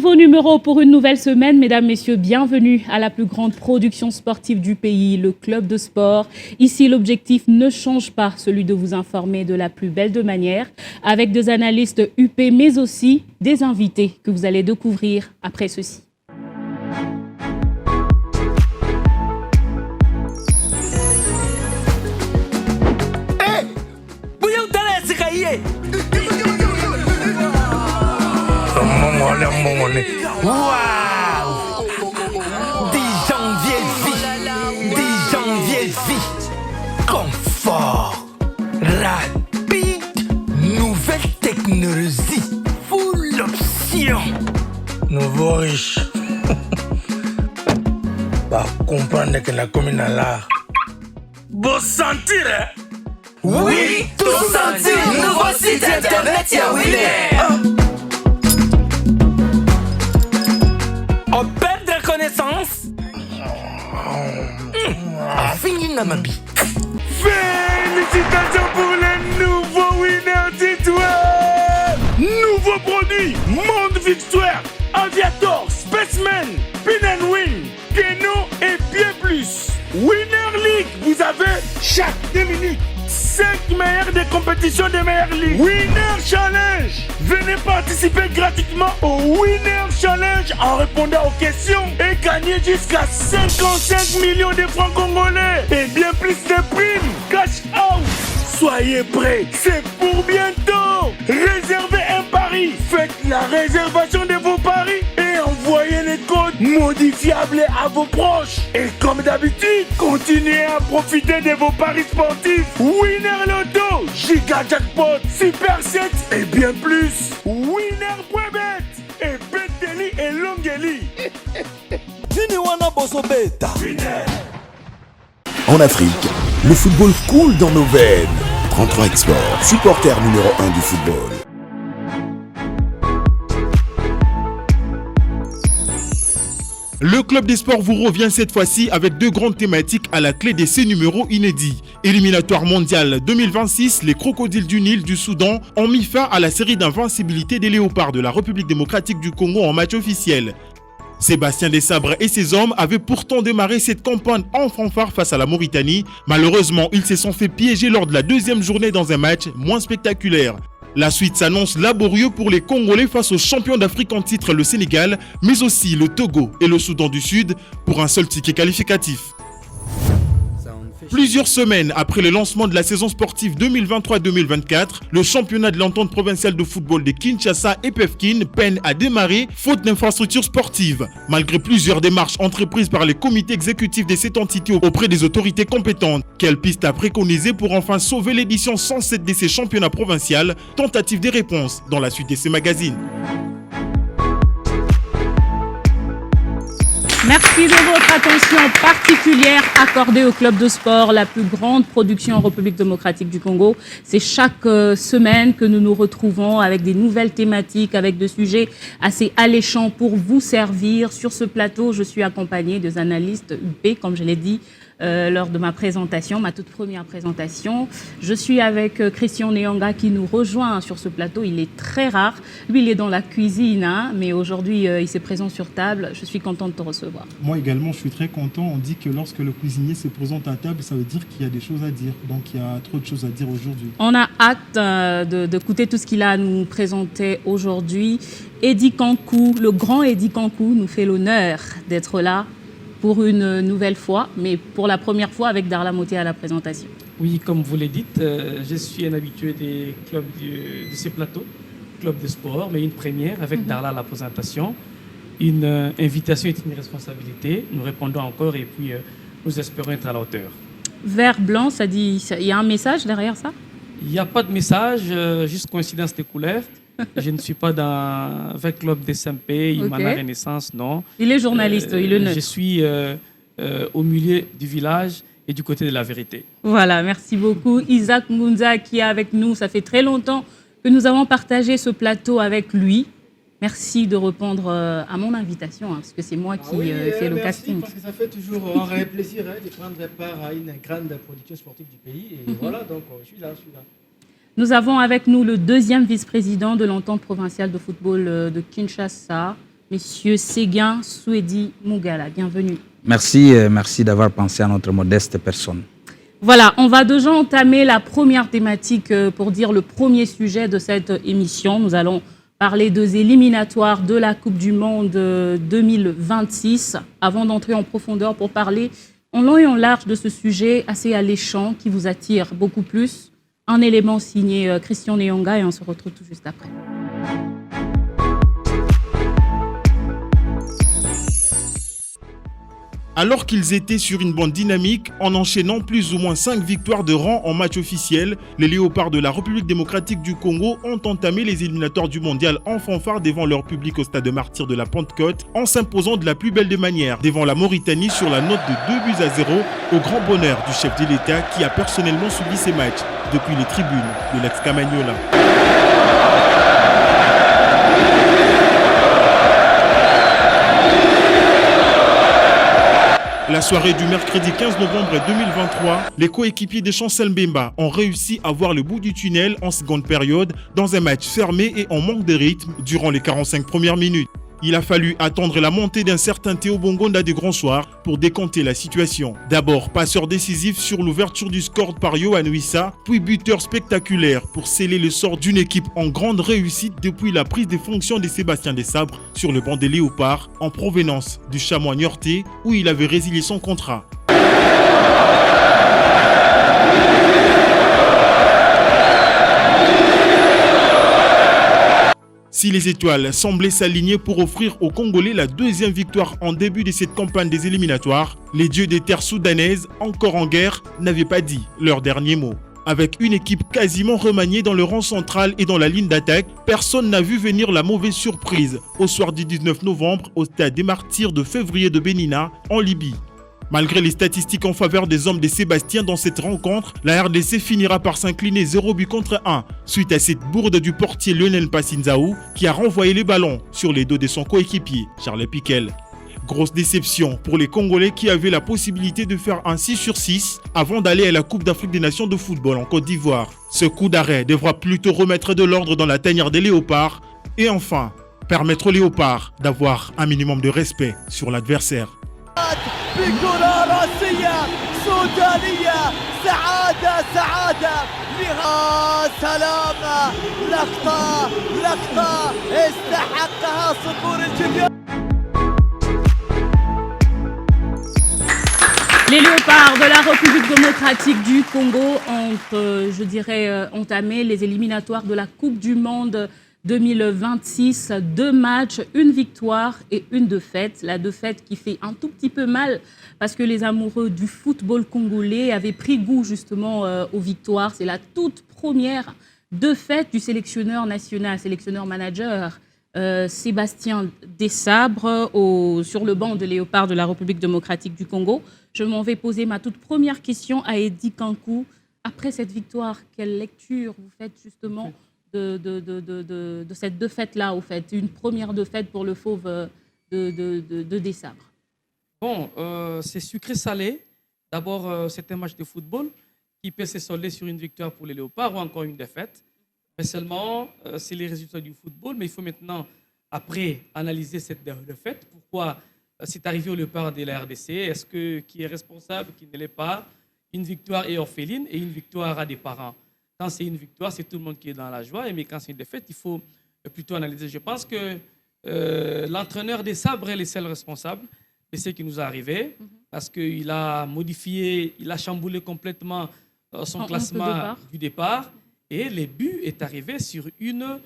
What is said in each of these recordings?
Nouveau numéro pour une nouvelle semaine. Mesdames, Messieurs, bienvenue à la plus grande production sportive du pays, le Club de Sport. Ici, l'objectif ne change pas, celui de vous informer de la plus belle de manières, avec des analystes UP, mais aussi des invités que vous allez découvrir après ceci. Waouh! 10 janvier vie, confort, rapide, nouvelle technologie, full option. Nouveau riche. Par comprendre que la commune a l'art. Bon sentir, hein? Oui, tout sentir. Nouveau site internet, y'a Winner. On perd de connaissances. Fini Namabi. Félicitations pour le nouveau Winner Titouan. Nouveau produit, Monde Victoire, Aviator, Spaceman, Pin and Win, Keno et bien plus. Winner League, vous avez chaque 2 minutes 5 meilleurs des compétitions des meilleures ligues. Winner Challenge. Venez participer gratuitement au Winner Challenge en répondant aux questions et gagner jusqu'à 55 millions de francs congolais et bien plus de primes. Cash out. Soyez prêts, c'est pour bientôt. Réservez un pari. Faites la réservation de vos paris et envoyez les codes modifiables à vos proches. Et comme d'habitude, continuez à profiter de vos paris sportifs. Winner Lotto, Giga Jackpot, Super 7 et bien plus. Winner.bet et Beteli et Longeli. En Afrique, le football coule dans nos veines. 33 Export, supporter numéro 1 du football. Le Club des Sports vous revient cette fois-ci avec 2 grandes thématiques à la clé de ces numéros inédits. Éliminatoire mondial 2026, les crocodiles du Nil du Soudan ont mis fin à la série d'invincibilité des léopards de la République démocratique du Congo en match officiel. Sébastien Desabre et ses hommes avaient pourtant démarré cette campagne en fanfare face à la Mauritanie. Malheureusement, ils se sont fait piéger lors de la 2e journée dans un match moins spectaculaire. La suite s'annonce laborieux pour les Congolais face aux champions d'Afrique en titre, le Sénégal, mais aussi le Togo et le Soudan du Sud pour un seul ticket qualificatif. Plusieurs semaines après le lancement de la saison sportive 2023-2024, le championnat de l'entente provinciale de football de Kinshasa et Pefkin peine à démarrer faute d'infrastructures sportives. Malgré plusieurs démarches entreprises par les comités exécutifs de cette entité auprès des autorités compétentes, quelle piste à préconiser pour enfin sauver l'édition 107 de ces championnats provinciaux? Tentative des réponses dans la suite de ces magazines. Merci de votre attention particulière accordée au Club de Sport, la plus grande production en République démocratique du Congo. C'est chaque semaine que nous nous retrouvons avec des nouvelles thématiques, avec des sujets assez alléchants pour vous servir. Sur ce plateau, je suis accompagnée des analystes UP, comme je l'ai dit lors de ma présentation, ma toute première présentation. Je suis avec Christian Neonga qui nous rejoint sur ce plateau. Il est très rare. Lui, il est dans la cuisine, hein, mais aujourd'hui, il s'est présent sur table. Je suis contente de te recevoir. Moi également, je suis très content. On dit que lorsque le cuisinier se présente à table, ça veut dire qu'il y a des choses à dire. Donc, il y a trop de choses à dire aujourd'hui. On a hâte d'écouter tout ce qu'il a à nous présenter aujourd'hui. Eddie Kankou, le grand Eddie Kankou, nous fait l'honneur d'être là pour une nouvelle fois, mais pour la première fois avec Darla Moté à la présentation. Oui, comme vous l'avez dit, je suis un habitué des clubs de ces plateaux, Club de Sport, mais une première avec Darla à la présentation. Une invitation est une responsabilité. Nous répondons encore et puis nous espérons être à la hauteur. Vert blanc, ça dit, il y a un message derrière ça? Il n'y a pas de message, juste coïncidence de couleurs. Je ne suis pas dans un club des SMP, Imana Renaissance, non. Il est journaliste, il est neutre. Je suis au milieu du village et du côté de la vérité. Voilà, merci beaucoup. Isaac Ngunza qui est avec nous. Ça fait très longtemps que nous avons partagé ce plateau avec lui. Merci de répondre à mon invitation, hein, parce que c'est moi qui fais le casting. Parce que ça fait toujours un réel plaisir de prendre part à une grande production sportive du pays. Et voilà, donc je suis là. Nous avons avec nous le 2e vice-président de l'entente provinciale de football de Kinshasa, Messieurs Séguin, Souedi, Mougala. Bienvenue. Merci, merci d'avoir pensé à notre modeste personne. Voilà, on va déjà entamer la première thématique pour dire le premier sujet de cette émission. Nous allons parler des éliminatoires de la Coupe du Monde 2026. Avant d'entrer en profondeur pour parler en long et en large de ce sujet assez alléchant qui vous attire beaucoup plus, un élément signé Christian Neonga et on se retrouve tout juste après. Alors qu'ils étaient sur une bande dynamique, en enchaînant plus ou moins 5 victoires de rang en match officiel, les Léopards de la République démocratique du Congo ont entamé les éliminatoires du mondial en fanfare devant leur public au stade Martyr de la Pentecôte, en s'imposant de la plus belle des manières devant la Mauritanie sur la note de 2-0, au grand bonheur du chef de l'État qui a personnellement suivi ces matchs depuis les tribunes de l'ex-Camagnola. La soirée du mercredi 15 novembre 2023, les coéquipiers de Chancel Mbemba ont réussi à voir le bout du tunnel en seconde période dans un match fermé et en manque de rythme durant les 45 premières minutes. Il a fallu attendre la montée d'un certain Théo Bongonda des Grands Soirs pour décanter la situation. D'abord, passeur décisif sur l'ouverture du score par Yohan Wissa, puis buteur spectaculaire pour sceller le sort d'une équipe en grande réussite depuis la prise des fonctions de Sébastien Desabre sur le banc des Léopards en provenance du Chamois Niortais où il avait résilié son contrat. Si les étoiles semblaient s'aligner pour offrir aux Congolais la deuxième victoire en début de cette campagne des éliminatoires, les dieux des terres soudanaises, encore en guerre, n'avaient pas dit leur dernier mot. Avec une équipe quasiment remaniée dans le rang central et dans la ligne d'attaque, personne n'a vu venir la mauvaise surprise au soir du 19 novembre au stade des Martyrs de février de Benina, en Libye. Malgré les statistiques en faveur des hommes de Sébastien dans cette rencontre, la RDC finira par s'incliner 0-1 suite à cette bourde du portier Lionel Passinzaou qui a renvoyé les ballons sur les dos de son coéquipier, Charles Piquel. Grosse déception pour les Congolais qui avaient la possibilité de faire un 6/6 avant d'aller à la Coupe d'Afrique des Nations de football en Côte d'Ivoire. Ce coup d'arrêt devra plutôt remettre de l'ordre dans la tanière des Léopards et enfin permettre aux Léopards d'avoir un minimum de respect sur l'adversaire. بكرة راسية سودانية سعادة سعادة لها سلامة لقطة استحقها صقور الجبيان. Les Léopards de la République démocratique du Congo ont, entamé les éliminatoires de la Coupe du Monde 2026, 2 matchs, 1 victoire et 1 défaite. La défaite qui fait un tout petit peu mal parce que les amoureux du football congolais avaient pris goût justement aux victoires. C'est la toute première défaite du sélectionneur national, sélectionneur manager Sébastien Desabre sur le banc de Léopards de la République démocratique du Congo. Je m'en vais poser ma toute première question à Eddy Kankou. Après cette victoire, quelle lecture vous faites justement de cette défaite-là, au fait, une première défaite pour le fauve de Desabre? Bon, c'est sucré-salé. D'abord, c'est un match de football qui peut se solder sur une victoire pour les Léopards ou encore une défaite. Mais seulement, c'est les résultats du football. Mais il faut maintenant, après, analyser cette défaite. Pourquoi c'est arrivé au Léopard de la RDC? Est-ce que qui est responsable, qui ne l'est pas? Une victoire est orpheline et une victoire a des parents. Quand c'est une victoire, c'est tout le monde qui est dans la joie. Mais quand c'est une défaite, il faut plutôt analyser. Je pense que l'entraîneur des Sabres est le seul responsable de ce qui nous est arrivé. Parce qu'il a modifié, il a chamboulé complètement son classement du départ. Et le but est arrivé sur une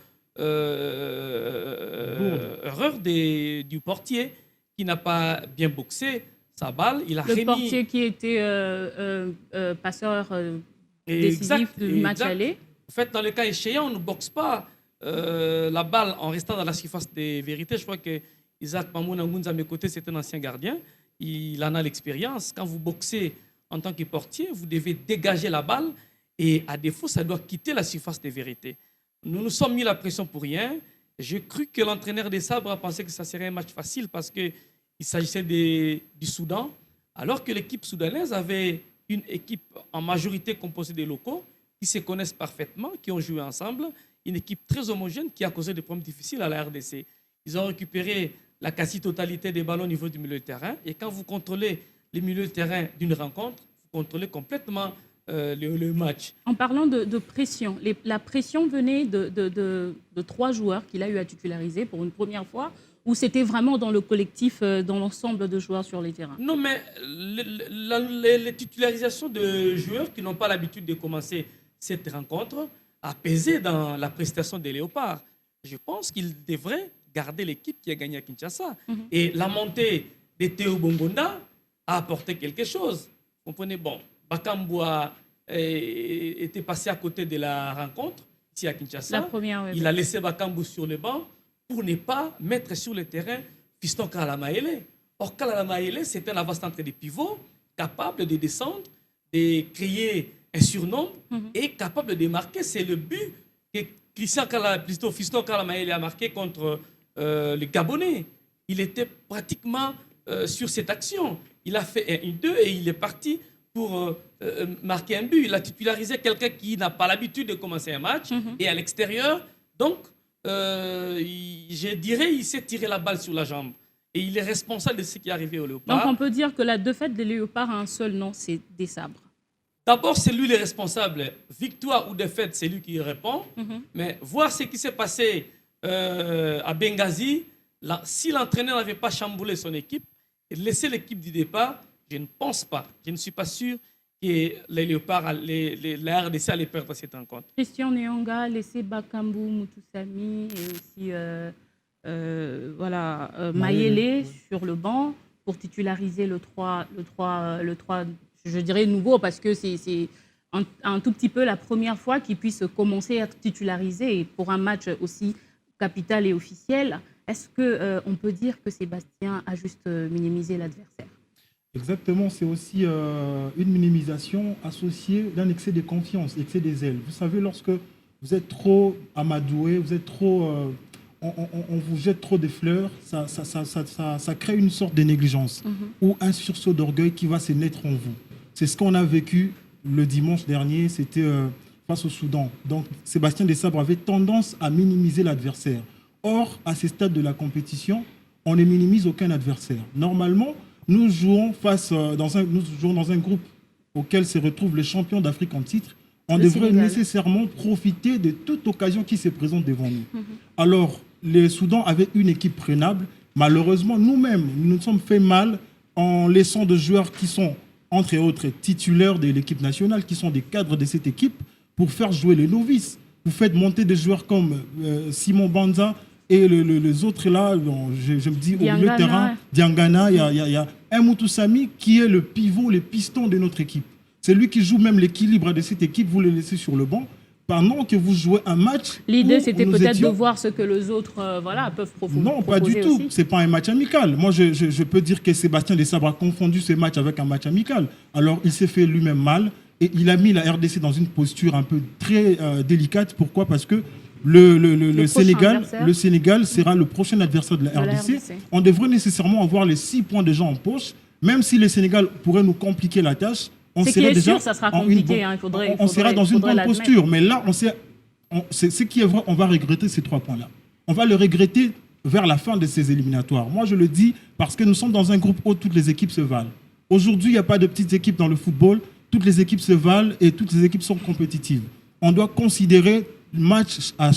erreur du portier qui n'a pas bien boxé sa balle. Il a le portier qui était passeur décisif du match aller. En fait, dans le cas échéant, on ne boxe pas la balle en restant dans la surface des vérités. Je crois que Isaac Mamouna Ngunza, à mes côtés, c'est un ancien gardien. Il en a l'expérience. Quand vous boxez en tant que portier, vous devez dégager la balle et à défaut, ça doit quitter la surface des vérités. Nous nous sommes mis la pression pour rien. J'ai cru que l'entraîneur des Sabres a pensé que ça serait un match facile parce qu'il s'agissait du Soudan, alors que l'équipe soudanaise avait une équipe en majorité composée de locaux qui se connaissent parfaitement, qui ont joué ensemble, une équipe très homogène qui a causé des problèmes difficiles à la RDC. Ils ont récupéré la quasi-totalité des ballons au niveau du milieu de terrain. Et quand vous contrôlez les milieux de terrain d'une rencontre, vous contrôlez complètement le match. En parlant de pression, la pression venait de 3 joueurs qu'il a eu à titulariser pour une première fois, ou c'était vraiment dans le collectif, dans l'ensemble de joueurs sur les terrains? Non, mais les titularisations de joueurs qui n'ont pas l'habitude de commencer cette rencontre a pesé dans la prestation des Léopards. Je pense qu'il devrait garder l'équipe qui a gagné à Kinshasa. Et la montée de Théo Bongonda a apporté quelque chose. Vous comprenez? Bon, Bakambu était passé à côté de la rencontre ici à Kinshasa. La première, oui. Il a laissé Bakambu sur le banc pour ne pas mettre sur le terrain Fiston Kalamaele. Or, Kalamaele, c'est un avant-centre de pivot capable de descendre, de créer un surnombre et capable de marquer. C'est le but que Fiston Kalamaele a marqué contre le Gabonais. Il était pratiquement sur cette action. Il a fait un 1-2 et il est parti pour marquer un but. Il a titularisé quelqu'un qui n'a pas l'habitude de commencer un match et à l'extérieur. Donc, je dirais il s'est tiré la balle sur la jambe. Et il est responsable de ce qui est arrivé au Léopard. Donc on peut dire que la défaite des Léopards a un seul nom, c'est des sabres. D'abord, c'est lui le responsable. Victoire ou défaite, c'est lui qui répond. Mais voir ce qui s'est passé à Benghazi, si l'entraîneur n'avait pas chamboulé son équipe et laissé l'équipe du départ, je ne pense pas, je ne suis pas sûr que les Léopards, la RDC allait perdre cette rencontre. Christian Nyonga, laissé Bakambu, Moutoussamy et aussi Mayele sur le banc pour titulariser le 3, je dirais nouveau, parce que c'est un tout petit peu la première fois qu'il puisse commencer à être titularisé pour un match aussi capital et officiel. Est-ce qu'on peut dire que Sébastien a juste minimisé l'adversaire? Exactement, c'est aussi une minimisation associée d'un excès de confiance, excès des ailes. Vous savez, lorsque vous êtes trop amadoué, vous êtes trop, on vous jette trop des fleurs, ça crée une sorte de négligence ou un sursaut d'orgueil qui va se naître en vous. C'est ce qu'on a vécu le dimanche dernier, c'était face au Soudan. Donc Sébastien Desabre avait tendance à minimiser l'adversaire. Or, à ce stade de la compétition, on ne minimise aucun adversaire. Normalement, nous jouons dans un groupe auquel se retrouvent les champions d'Afrique en titre. On devrait nécessairement profiter de toute occasion qui se présente devant nous. Alors, les Soudans avaient une équipe prenable. Malheureusement, nous-mêmes, nous nous sommes fait mal en laissant des joueurs qui sont, entre autres, titulaires de l'équipe nationale, qui sont des cadres de cette équipe, pour faire jouer les novices. Vous faites monter des joueurs comme Simon Banza, et les autres là, je me dis, au milieu de terrain, Diangana, il y a un Moutoussamy qui est le pivot, le piston de notre équipe. C'est lui qui joue même l'équilibre de cette équipe, vous le laissez sur le banc. Pendant que vous jouez un match... L'idée, c'était peut-être de voir ce que les autres peuvent proposer. Non, pas du tout. Ce n'est pas un match amical. Moi, je peux dire que Sébastien Desabre a confondu ce match avec un match amical. Alors, il s'est fait lui-même mal et il a mis la RDC dans une posture un peu très délicate. Pourquoi? Parce que le Sénégal sera le prochain adversaire de la RDC. On devrait nécessairement avoir les 6 points déjà en poche, même si le Sénégal pourrait nous compliquer la tâche. On sera dans une bonne posture, mais là, ce qui est vrai, on va regretter ces 3 points-là. On va le regretter vers la fin de ces éliminatoires. Moi, je le dis parce que nous sommes dans un groupe où toutes les équipes se valent. Aujourd'hui, il n'y a pas de petites équipes dans le football. Toutes les équipes se valent et toutes les équipes sont compétitives. On doit considérer match à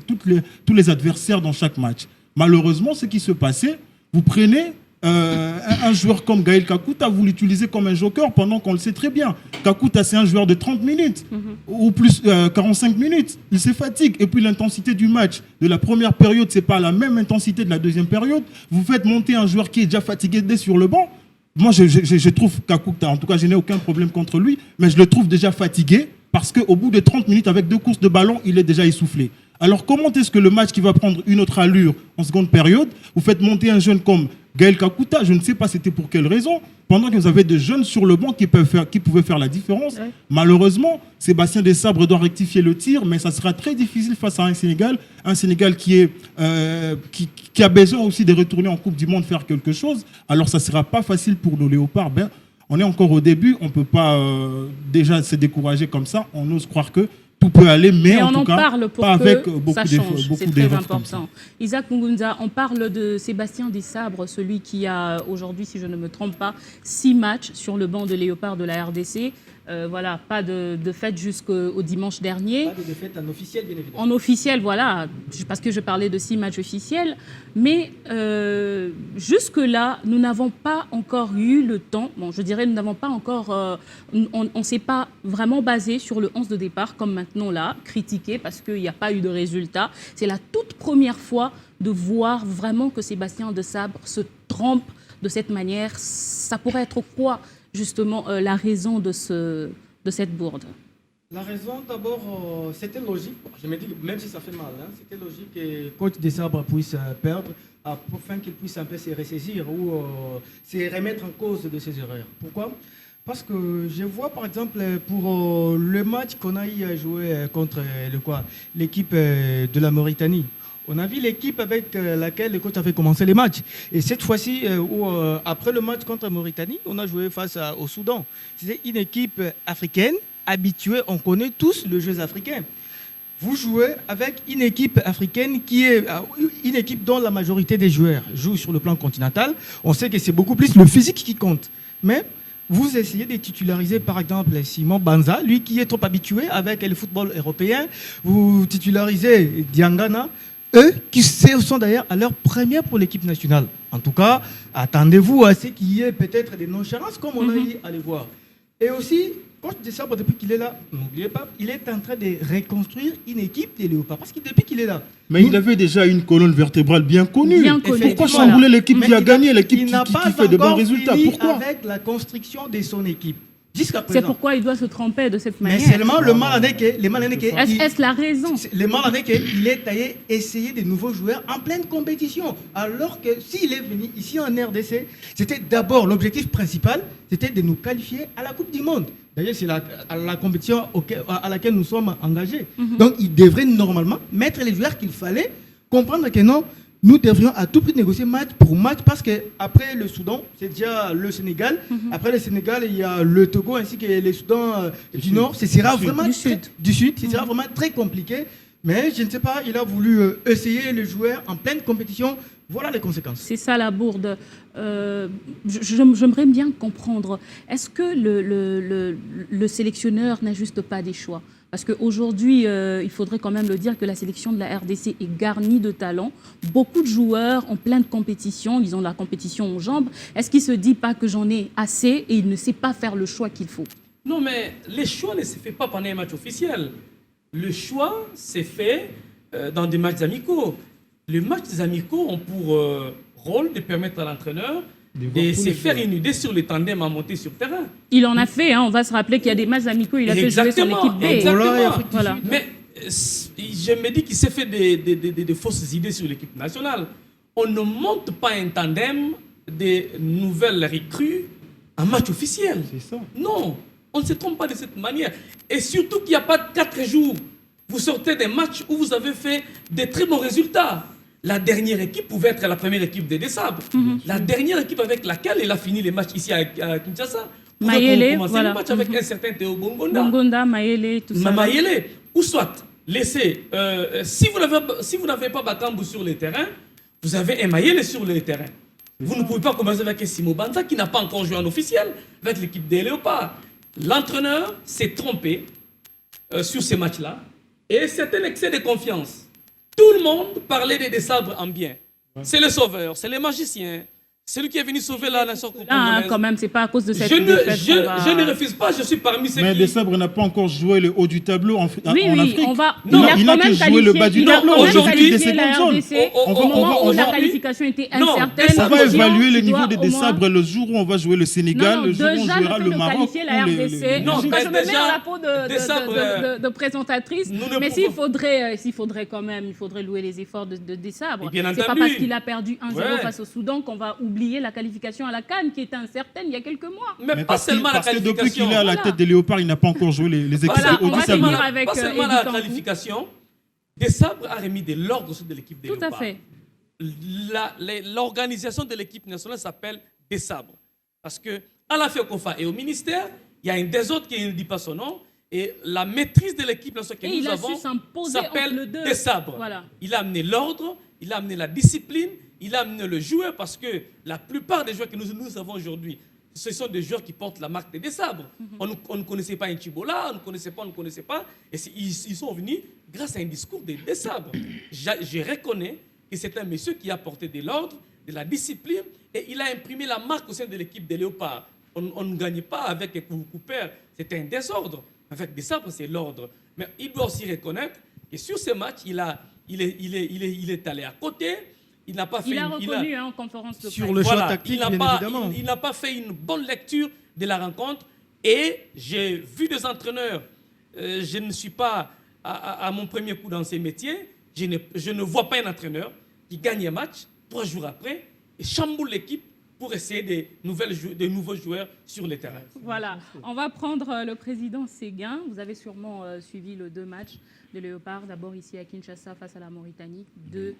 tous les adversaires dans chaque match. Malheureusement, ce qui se passait, vous prenez un joueur comme Gaël Kakuta, vous l'utilisez comme un joker pendant qu'on le sait très bien. Kakuta, c'est un joueur de 30 minutes ou plus 45 minutes. Il se fatigue. Et puis l'intensité du match de la première période, ce n'est pas la même intensité de la deuxième période. Vous faites monter un joueur qui est déjà fatigué dès sur le banc. Moi, je trouve Kakuta, en tout cas, je n'ai aucun problème contre lui, mais je le trouve déjà fatigué parce qu'au bout de 30 minutes, avec 2 courses de ballon, il est déjà essoufflé. Alors, comment est-ce que le match qui va prendre une autre allure en seconde période, vous faites monter un jeune comme Gaël Kakuta, je ne sais pas c'était pour quelle raison, pendant que vous avez des jeunes sur le banc qui pouvaient faire la différence. Ouais. Malheureusement, Sébastien Desabre doit rectifier le tir, mais ça sera très difficile face à un Sénégal qui a besoin aussi de retourner en Coupe du Monde, faire quelque chose. Alors, ça ne sera pas facile pour nos Léopards. On est encore au début, on ne peut pas déjà se décourager comme ça. On ose croire que tout peut aller, mais Mais en on tout en cas, parle pour pas que avec ça change. beaucoup C'est très d'erreurs comme ça. important. Isaac Mugunza, on parle de Sébastien Desabre, celui qui a aujourd'hui, si je ne me trompe pas, 6 matchs sur le banc de Léopard de la RDC. Voilà, pas de fête jusqu'au dimanche dernier. Pas de défaite en officiel, bien évidemment. En officiel, voilà, parce que je parlais de 6 matchs officiels. Mais jusque-là, nous n'avons pas encore eu le temps, bon, je dirais, nous n'avons pas encore, on ne s'est pas vraiment basé sur le 11 de départ, comme maintenant là, critiqué parce qu'il n'y a pas eu de résultat. C'est la toute première fois de voir vraiment que Sébastien Desabre se trompe de cette manière. Ça pourrait être quoi, justement, la raison de cette bourde? La raison, d'abord, c'était logique. Je me dis que même si ça fait mal, hein, c'était logique que coach Desabre puisse perdre afin qu'il puisse un peu se ressaisir ou se remettre en cause de ses erreurs. Pourquoi? Parce que je vois, par exemple, pour le match qu'on a eu à jouer contre l'équipe de la Mauritanie. On a vu l'équipe avec laquelle le coach avait commencé les matchs. Et cette fois-ci, après le match contre la Mauritanie, on a joué face au Soudan. C'était une équipe africaine habituée, on connaît tous le jeu africain. Vous jouez avec une équipe africaine qui est une équipe dont la majorité des joueurs jouent sur le plan continental. On sait que c'est beaucoup plus le physique qui compte. Mais vous essayez de titulariser par exemple Simon Banza, lui qui est trop habitué avec le football européen. Vous titularisez Diangana. Eux qui sont d'ailleurs à leur première pour l'équipe nationale. En tout cas, attendez-vous à ce qu'il y ait peut-être des nonchalances comme on a eu à les voir. Et aussi, coach Desabre, depuis qu'il est là, n'oubliez pas, il est en train de reconstruire une équipe des Léopards. Parce que depuis qu'il est là... Mais il avait déjà une colonne vertébrale bien connue. Bien connue. Pourquoi chambouler l'équipe qui a gagné, l'équipe il qui n'a pas fait de bons encore résultats? fini Pourquoi? avec la construction de son équipe. Jusqu'à présent. C'est pourquoi il doit se tromper de cette manière. Mais seulement le mal en est que... Est-ce la raison? Le mal en est qu'il est allé essayer de nouveaux joueurs en pleine compétition. Alors que s'il est venu ici en RDC, c'était d'abord l'objectif principal, c'était de nous qualifier à la Coupe du Monde. D'ailleurs, c'est la compétition à laquelle nous sommes engagés. Donc, il devrait normalement mettre les joueurs qu'il fallait, comprendre que non, nous devrions à tout prix négocier match pour match parce qu'après le Soudan, c'est déjà le Sénégal. Après le Sénégal, il y a le Togo ainsi que le Soudan du Nord. Ce sera vraiment du Sud. Ce sera vraiment très compliqué. Mais je ne sais pas, il a voulu essayer le joueur en pleine compétition. Voilà les conséquences. C'est ça la bourde. J'aimerais bien comprendre. Est-ce que le sélectionneur n'a juste pas des choix? Parce qu'aujourd'hui, il faudrait quand même le dire que la sélection de la RDC est garnie de talents. Beaucoup de joueurs en pleine compétition, ils ont la compétition aux jambes. Est-ce qu'il ne se dit pas que j'en ai assez et il ne sait pas faire le choix qu'il faut? Non, mais les choix ne se font pas pendant un match officiel. Le choix s'est fait dans des matchs amicaux. Les matchs amicaux ont pour rôle de permettre à l'entraîneur de se faire une idée sur les tandems à monter sur terrain. Il en a fait, hein, on va se rappeler qu'il y a des matchs amicaux, il a fait jouer son équipe B. Exactement. Voilà. Mais je me dis qu'il s'est fait des fausses idées sur l'équipe nationale. On ne monte pas un tandem de nouvelles recrues en match officiel. C'est ça. Non, on ne se trompe pas de cette manière. Et surtout qu'il n'y a pas 4 jours. Vous sortez des matchs où vous avez fait des très bons résultats. La dernière équipe pouvait être la première équipe de Desabre. La dernière équipe avec laquelle il a fini les matchs ici à Kinshasa. Mayele, commencer voilà. le match avec un certain Théo Bongonda. Bongonda, Mayele, tout ça. Mayele, ou soit, laissez. Si vous n'avez pas Bakambu sur le terrain, vous avez un Mayele sur le terrain. Vous ne pouvez pas commencer avec un Simo Banza qui n'a pas encore joué en officiel avec l'équipe des Léopards. L'entraîneur s'est trompé sur ces matchs-là et c'est un excès de confiance. Tout le monde parlait des Desabre en bien. C'est le sauveur, c'est le magicien, c'est lui qui est venu sauver la nation congolaise. Ah, quand même, c'est pas à cause de cette je ne refuse pas, je suis parmi ceux mais qui... Desabre n'a pas encore joué le haut du tableau en Afrique. On va... il n'a que joué le bas du tableau. Aujourd'hui, la RDC, au moment où la qualification était incertaine. On va évaluer le niveau de Desabre le jour où on va jouer le Sénégal, le jour où on jouera le Maroc. La RDC. Non, je me mets dans la peau de présentatrice, mais s'il faudrait quand même, il faudrait louer les efforts de Desabre. C'est pas parce qu'il a perdu 1-0 face au Soudan qu'on va oublier la qualification à la CAN qui était incertaine il y a quelques mois. Mais pas seulement la qualification. Parce que depuis qu'il est à la tête des Léopards, il n'a pas encore joué les équipes au du tableau. Pas seulement la qualification, Desabre a remis de l'ordre au sein de l'équipe des Léopards. Tout à fait. L'organisation de l'équipe nationale s'appelle Desabre. Parce que à la FECOFA et au ministère, il y a un des autres qui ne dit pas son nom. Et la maîtrise de l'équipe dans ce que Et nous il a avons su s'imposer entre s'appelle les deux. des sabres. Voilà. Il a amené l'ordre, il a amené la discipline, il a amené le joueur parce que la plupart des joueurs que nous avons aujourd'hui, ce sont des joueurs qui portent la marque des sabres. On ne connaissait pas Nchibola, on ne connaissait pas. Et ils sont venus grâce à un discours des sabres. Je reconnais que c'est un monsieur qui a porté de l'ordre, de la discipline, et il a imprimé la marque au sein de l'équipe des Léopards. On ne gagnait pas avec Cooper, c'était un désordre. Avec des sabres, c'est l'ordre. Mais il doit aussi reconnaître que sur ce match, il est allé à côté. Il n'a pas fait. Il a reconnu en conférence de presse. Sur le choix tactique, bien évidemment. Il n'a pas fait une bonne lecture de la rencontre. Et j'ai vu des entraîneurs. Je ne suis pas à mon premier coup dans ces métiers. Je ne vois pas un entraîneur qui gagne un match 3 jours après et chamboule l'équipe pour essayer des nouveaux joueurs sur le terrain. Voilà, on va prendre le président Séguin. Vous avez sûrement suivi les 2 matchs de Léopards. D'abord ici à Kinshasa face à la Mauritanie, 2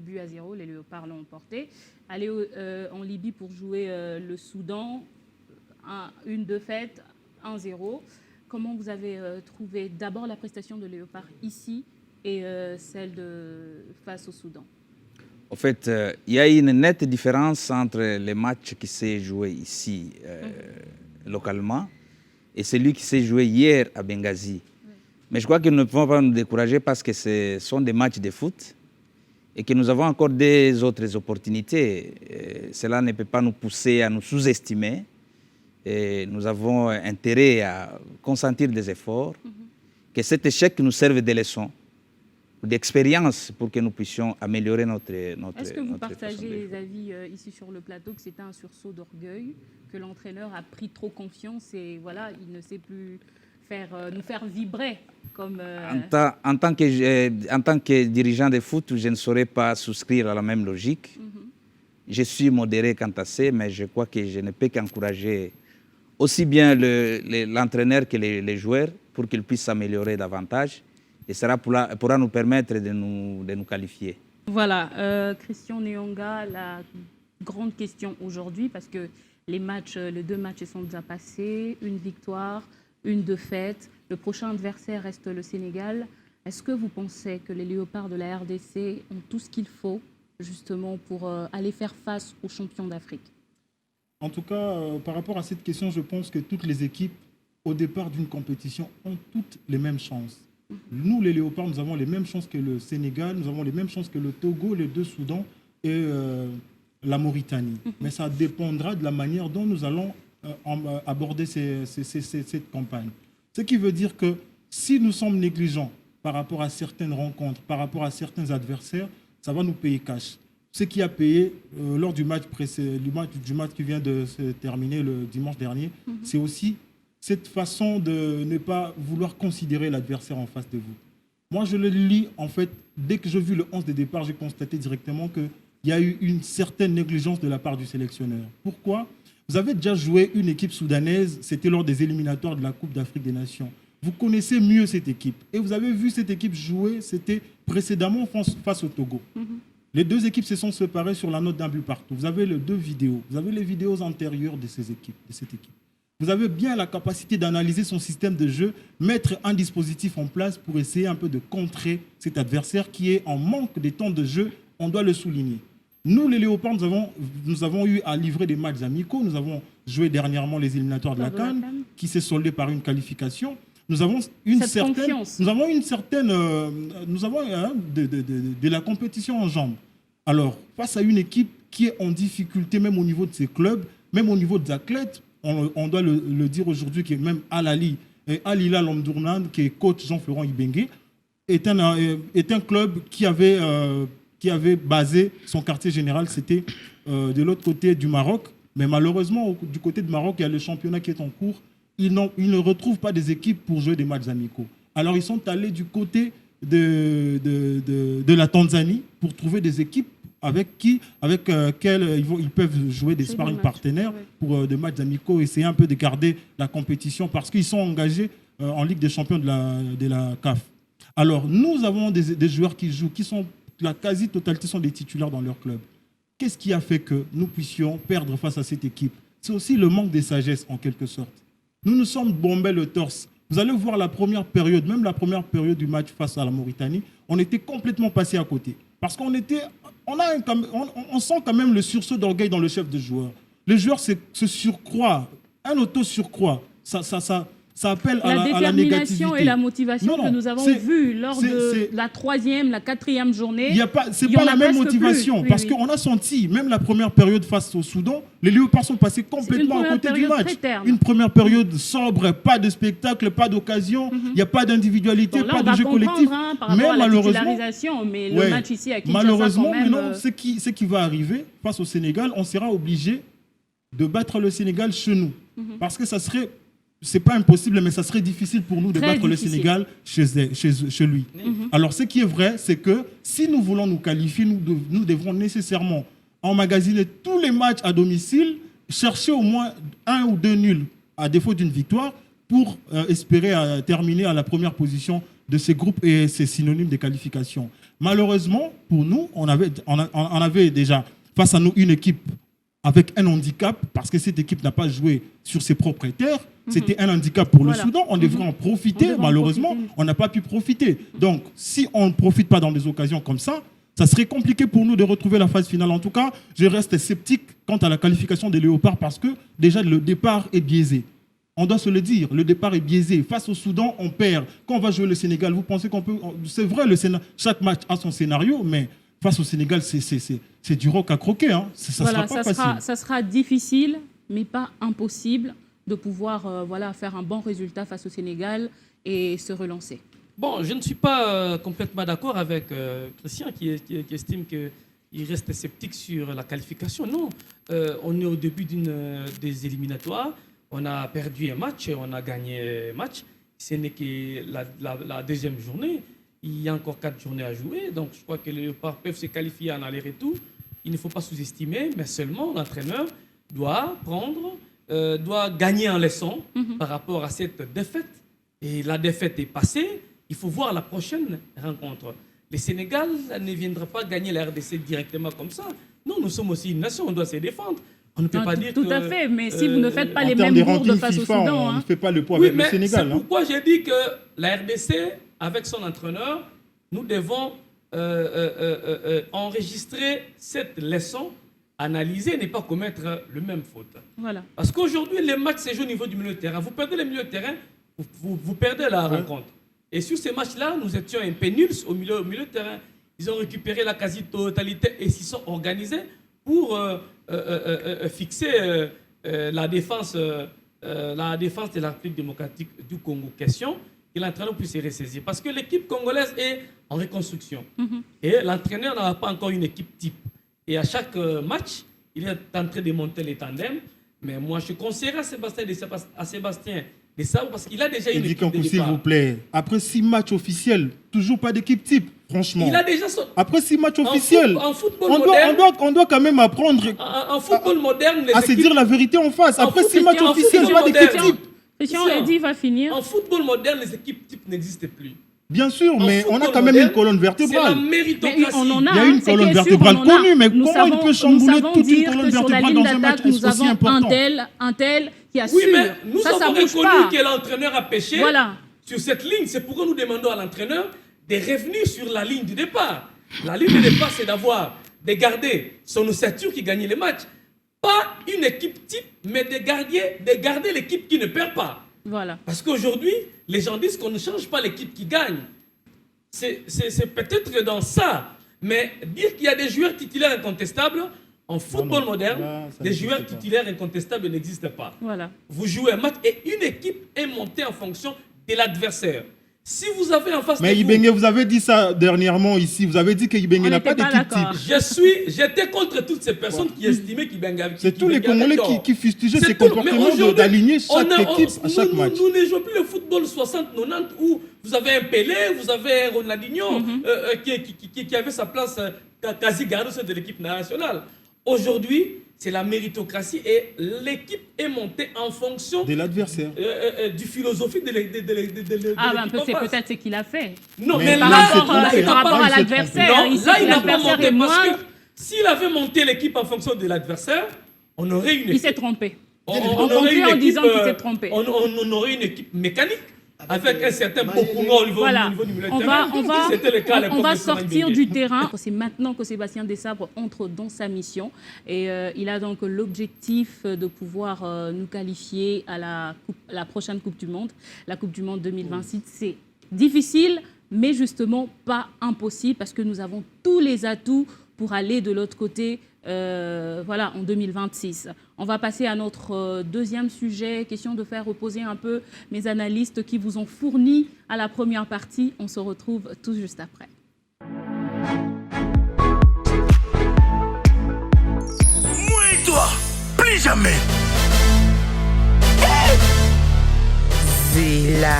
buts à 0. Les Léopards l'ont emporté. Aller en Libye pour jouer le Soudan, une défaite, 1-0. Comment vous avez trouvé d'abord la prestation de Léopards ici et celle face au Soudan? En fait, il y a une nette différence entre les matchs qui s'est joué ici, localement, et celui qui s'est joué hier à Benghazi. Mais je crois que nous ne pouvons pas nous décourager parce que ce sont des matchs de foot et que nous avons encore des autres opportunités. Cela ne peut pas nous pousser à nous sous-estimer. Et nous avons intérêt à consentir des efforts, que cet échec nous serve de leçon, d'expérience pour que nous puissions améliorer notre Est-ce que vous partagez les avis ici sur le plateau que c'est un sursaut d'orgueil, que l'entraîneur a pris trop confiance et voilà, il ne sait plus nous faire vibrer comme... En tant que dirigeant de foot, je ne saurais pas souscrire à la même logique. Je suis modéré quant à ça, mais je crois que je ne peux qu'encourager aussi bien l'entraîneur que les joueurs pour qu'ils puissent s'améliorer davantage. Et cela pourra nous permettre de nous qualifier. Voilà, Christian Neonga, la grande question aujourd'hui, parce que les 2 matchs sont déjà passés, une victoire, une défaite. Le prochain adversaire reste le Sénégal. Est-ce que vous pensez que les Léopards de la RDC ont tout ce qu'il faut justement pour aller faire face aux champions d'Afrique? En tout cas, par rapport à cette question, je pense que toutes les équipes, au départ d'une compétition, ont toutes les mêmes chances. Nous, les Léopards, nous avons les mêmes chances que le Sénégal, nous avons les mêmes chances que le Togo, les 2 Soudans et la Mauritanie. Mais ça dépendra de la manière dont nous allons aborder cette campagne. Ce qui veut dire que si nous sommes négligents par rapport à certaines rencontres, par rapport à certains adversaires, ça va nous payer cash. Ce qui a payé lors du match qui vient de se terminer le dimanche dernier, c'est aussi cette façon de ne pas vouloir considérer l'adversaire en face de vous. Moi, je le lis, en fait, dès que j'ai vu le 11 de départ, j'ai constaté directement qu'il y a eu une certaine négligence de la part du sélectionneur. Pourquoi ? Vous avez déjà joué une équipe soudanaise, c'était lors des éliminatoires de la Coupe d'Afrique des Nations. Vous connaissez mieux cette équipe. Et vous avez vu cette équipe jouer, c'était précédemment face au Togo. Les 2 équipes se sont séparées sur la note d'un but partout. Vous avez les 2 vidéos. Vous avez les vidéos antérieures de cette équipe. Vous avez bien la capacité d'analyser son système de jeu, mettre un dispositif en place pour essayer un peu de contrer cet adversaire qui est en manque de temps de jeu, on doit le souligner. Nous, les Léopards, nous avons eu à livrer des matchs amicaux. Nous avons joué dernièrement les éliminatoires de la CAN, qui s'est soldé par une qualification. Nous avons de la compétition en jambes. Alors, face à une équipe qui est en difficulté, même au niveau de ses clubs, même au niveau des athlètes, on doit le dire aujourd'hui que même Al Hilal Omdurman, qui est coach Jean-Florent Ibengue, est un club qui avait basé son quartier général, c'était de l'autre côté du Maroc. Mais malheureusement, du côté du Maroc, il y a le championnat qui est en cours. Ils ne retrouvent pas des équipes pour jouer des matchs amicaux. Alors, ils sont allés du côté de la Tanzanie pour trouver des équipes avec lesquelles ils peuvent jouer des sparring partenaires pour des matchs amicaux, essayer un peu de garder la compétition parce qu'ils sont engagés en Ligue des champions de la CAF. Alors, nous avons des joueurs qui jouent, la quasi-totalité sont des titulaires dans leur club. Qu'est-ce qui a fait que nous puissions perdre face à cette équipe? C'est aussi le manque de sagesse, en quelque sorte. Nous nous sommes bombés le torse Vous allez voir la première période, même la première période du match face à la Mauritanie, on était complètement passé à côté. Parce qu'on sent quand même le sursaut d'orgueil dans le chef de joueur. Les joueurs se surcroît, un auto-surcroît. Ça appelle à la négativité. La détermination et la motivation que nous avons vue lors de la 3e, la 4e journée. Ce n'est pas la même motivation. Parce qu'on a senti, même la première période face au Soudan, les Léopards sont passés complètement à côté du match. Une première période sobre, pas de spectacle, pas d'occasion, il n'y a pas d'individualité, pas de jeu collectif. Mais malheureusement, mais le match ici à Kinshasa, malheureusement, quand même, ce qui va arriver face au Sénégal, on sera obligé de battre le Sénégal chez nous. Parce que ça serait... C'est pas impossible, mais ça serait difficile pour nous de battre le Sénégal chez lui. Alors, ce qui est vrai, c'est que si nous voulons nous qualifier, nous devrons nécessairement emmagasiner tous les matchs à domicile, chercher au moins 1 ou 2 nuls, à défaut d'une victoire, pour espérer terminer à la première position de ces groupes, et c'est synonyme de qualification. Malheureusement, pour nous, on avait déjà face à nous une équipe avec un handicap, parce que cette équipe n'a pas joué sur ses propres terres. C'était un handicap pour le Soudan. On devrait en profiter. Malheureusement, on n'a pas pu profiter. Donc, si on ne profite pas dans des occasions comme ça, ça serait compliqué pour nous de retrouver la phase finale. En tout cas, je reste sceptique quant à la qualification des Léopards, parce que déjà, le départ est biaisé. On doit se le dire, le départ est biaisé. Face au Soudan, on perd. Quand on va jouer le Sénégal, vous pensez qu'on peut... C'est vrai, chaque match a son scénario, mais... Face au Sénégal, c'est du roc à croquer. Hein. Sera pas facile. Ça sera difficile, mais pas impossible de pouvoir faire un bon résultat face au Sénégal et se relancer. Bon, je ne suis pas complètement d'accord avec Christian qui estime qu'il reste sceptique sur la qualification. Non, on est au début des éliminatoires. On a perdu un match, on a gagné un match. Ce n'est que la deuxième journée. Il y a encore 4 journées à jouer, donc je crois que les Léopards peuvent se qualifier en aller-retour. Il ne faut pas sous-estimer, mais seulement l'entraîneur doit gagner en leçon par rapport à cette défaite. Et la défaite est passée, il faut voir la prochaine rencontre. Le Sénégal ne viendra pas gagner la RDC directement comme ça. Non, nous sommes aussi une nation, on doit se défendre. On ne peut pas dire tout à fait, mais si vous ne faites pas les mêmes bourdes face au Soudan... On ne fait pas le poids avec le Sénégal. C'est pourquoi j'ai dit que la RDC... avec son entraîneur, nous devons enregistrer cette leçon, analyser et ne pas commettre le même faute. Voilà. Parce qu'aujourd'hui, les matchs se jouent au niveau du milieu de terrain. Vous perdez le milieu de terrain, vous perdez la rencontre. Et sur ces matchs-là, nous étions un peu nuls au milieu de terrain. Ils ont récupéré la quasi-totalité et s'y sont organisés pour fixer la défense de la République démocratique du Congo. Question que l'entraîneur puisse se ressaisir. Parce que l'équipe congolaise est en reconstruction. Et l'entraîneur n'a pas encore une équipe type. Et à chaque match, il est en train de monter les tandems. Mais moi, je conseillerais à Sébastien de savoir, parce qu'il a déjà une équipe de départ. S'il vous plaît, après 6 matchs officiels, toujours pas d'équipe type, franchement. Il a déjà Après 6 matchs officiels, on doit quand même apprendre en football moderne, à se dire la vérité en face. Après 6 matchs officiels, pas d'équipe type. Christian Eddy va finir. En football moderne, les équipes types n'existent plus. Bien sûr, mais on a quand même une colonne vertébrale. C'est la méritocratie. Il y a une colonne vertébrale connue, mais comment il peut chambouler toute une colonne vertébrale dans un match aussi important? Un tel qui assure. Oui, mais nous avons reconnu que l'entraîneur a péché sur cette ligne. C'est pourquoi nous demandons à l'entraîneur de revenir sur la ligne du départ. La ligne du départ, c'est de garder son ossature qui gagne les matchs. Pas une équipe type, mais de garder l'équipe qui ne perd pas. Voilà. Parce qu'aujourd'hui, les gens disent qu'on ne change pas l'équipe qui gagne. C'est peut-être dans ça. Mais dire qu'il y a des joueurs titulaires incontestables, en football moderne, des joueurs titulaires incontestables n'existent pas. Voilà. Vous jouez un match et une équipe est montée en fonction de l'adversaire. Si vous avez en face mais Ibenge, vous avez dit ça dernièrement ici. Vous avez dit que Ibenge n'a pas d'équipe type. J'étais contre toutes ces personnes qui estimaient qu'Ibenge avait... C'est tous les Congolais qui fustigeaient ces comportements d'aligner chaque équipe à chaque match. Nous ne jouons plus le football 60-90 où vous avez un Pelé, vous avez un Ronaldinho qui avait sa place quasi gardée de l'équipe nationale. Aujourd'hui, c'est la méritocratie et l'équipe est montée en fonction de l'adversaire, du philosophie de l'équipe. C'est peut-être ce qu'il a fait. Non, mais par rapport à l'adversaire, là, il n'a pas monté parce que s'il avait monté l'équipe en fonction de l'adversaire, on aurait une équipe. Il s'est trompé. On aurait en disant qu'il s'est trompé. On aurait une équipe mécanique avec un certain Bokunga au niveau, Voilà, au niveau du milieu de on terrain. C'était le cas à l'époque va de Soren sortir Bengue. du terrain. C'est maintenant que Sébastien Desabre entre dans sa mission et il a donc l'objectif de pouvoir nous qualifier à la prochaine Coupe du Monde. La Coupe du Monde 2026, c'est difficile, mais justement pas impossible parce que nous avons tous les atouts pour aller de l'autre côté en 2026. On va passer à notre deuxième sujet, question de faire reposer un peu mes analystes qui vous ont fourni à la première partie. On se retrouve tout juste après. Moi et toi, plus jamais. Zila.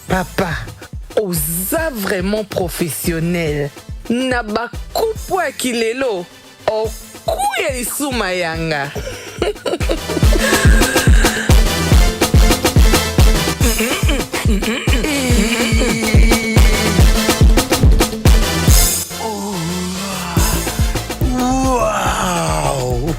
Papa, oza vraiment professionnel. Na bakupu ya kilelo, okuya lisuma yanga. Wow!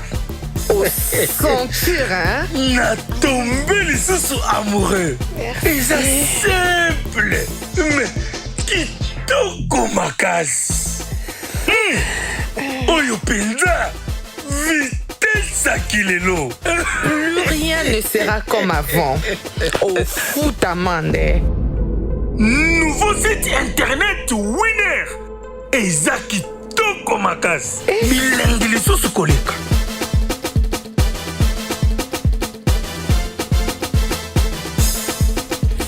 Sentir, hein? Na tombé lisusu amoureux. Et ça simple. Mais kitoko makasi. Oyo penza. Vitesse à kilelo. Plus rien ne sera comme avant. Au foot amande. Nouveau site internet winner. Eza kitoko makasi. Bilengi lisusu koleka.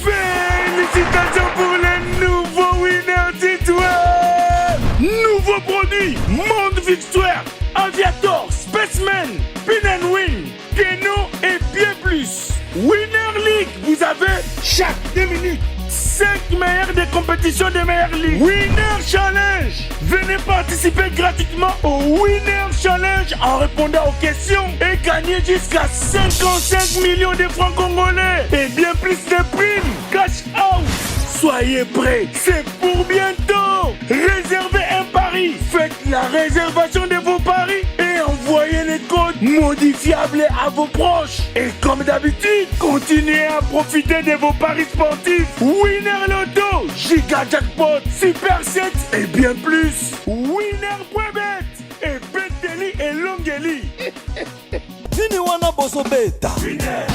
Félicitations pour les nouveaux winners d'Étoile. Nouveau produit, Monde Victoire, Aviator, Spaceman, Pin and Win, Keno et bien plus. Winner League, vous avez chaque 2 minutes 5 meilleurs des compétitions des meilleures ligues. Winner Challenge. Venez participer gratuitement au Winner Challenge en répondant aux questions et gagner jusqu'à 55 millions de francs congolais et bien plus de primes. Cash out. Soyez prêts, c'est pour bientôt. Réservez un pari. Faites la réservation de vos paris et envoyez les codes modifiables à vos proches. Et comme d'habitude, continuez à profiter de vos paris sportifs. Winner Lotto, Giga Jackpot, Super 7 et bien plus. Winner.bet et Beteli et Longeli. Nini wana boso beta? Winner.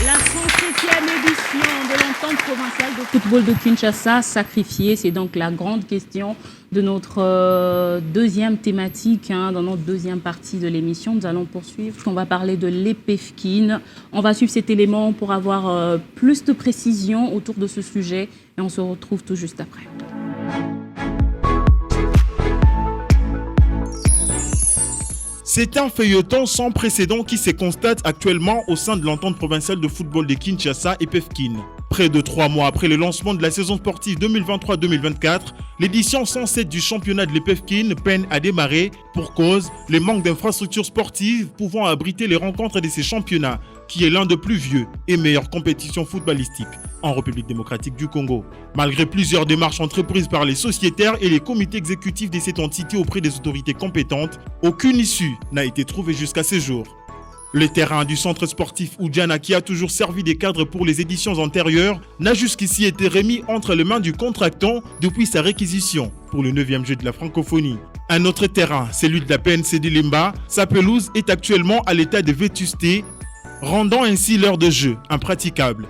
La 107e édition de l'entente provinciale de football de Kinshasa sacrifiée, c'est donc la grande question de notre deuxième thématique, dans notre deuxième partie de l'émission. Nous allons poursuivre. On va parler de l'EPFKIN. On va suivre cet élément pour avoir plus de précision autour de ce sujet et on se retrouve tout juste après. C'est un feuilleton sans précédent qui se constate actuellement au sein de l'entente provinciale de football de Kinshasa et PEFKIN. Près de 3 mois après le lancement de la saison sportive 2023-2024, l'édition 107 du championnat de l'EPFKIN peine à démarrer pour cause le manque d'infrastructures sportives pouvant abriter les rencontres de ces championnats, qui est l'un des plus vieux et meilleures compétitions footballistiques en République démocratique du Congo. Malgré plusieurs démarches entreprises par les sociétaires et les comités exécutifs de cette entité auprès des autorités compétentes, aucune issue n'a été trouvée jusqu'à ce jour. Le terrain du centre sportif Oudjana, qui a toujours servi de cadre pour les éditions antérieures, n'a jusqu'ici été remis entre les mains du contractant depuis sa réquisition pour le 9e jeu de la francophonie. Un autre terrain, celui de la PNC de Limba, sa pelouse est actuellement à l'état de vétusté, rendant ainsi l'heure de jeu impraticable.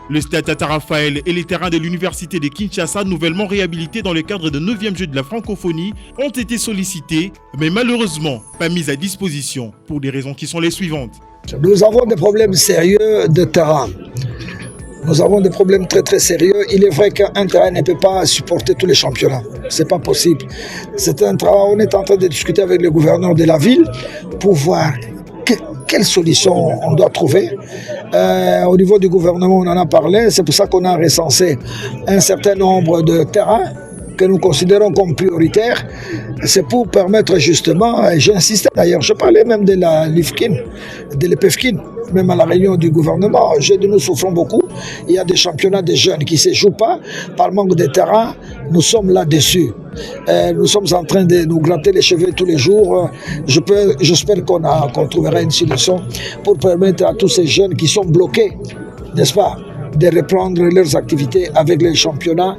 Le stade Tata Raphaël et les terrains de l'université de Kinshasa, nouvellement réhabilités dans le cadre de 9e jeu de la francophonie, ont été sollicités, mais malheureusement pas mis à disposition pour des raisons qui sont les suivantes. Nous avons des problèmes sérieux de terrain. Nous avons des problèmes très très sérieux. Il est vrai qu'un terrain ne peut pas supporter tous les championnats. C'est pas possible. C'est un travail. On est en train de discuter avec le gouverneur de la ville pour voir quelle solution on doit trouver. Au niveau du gouvernement, on en a parlé. C'est pour ça qu'on a recensé un certain nombre de terrains que nous considérons comme prioritaire, c'est pour permettre justement, et j'insistais d'ailleurs, je parlais même de la LIFKIN, de l'EPFKIN, même à la réunion du gouvernement, nous souffrons beaucoup. Il y a des championnats de jeunes qui ne se jouent pas par manque de terrain. Nous sommes là-dessus. Nous sommes en train de nous gratter les cheveux tous les jours. J'espère qu'on trouvera une solution pour permettre à tous ces jeunes qui sont bloqués, n'est-ce pas, de reprendre leurs activités avec les championnats.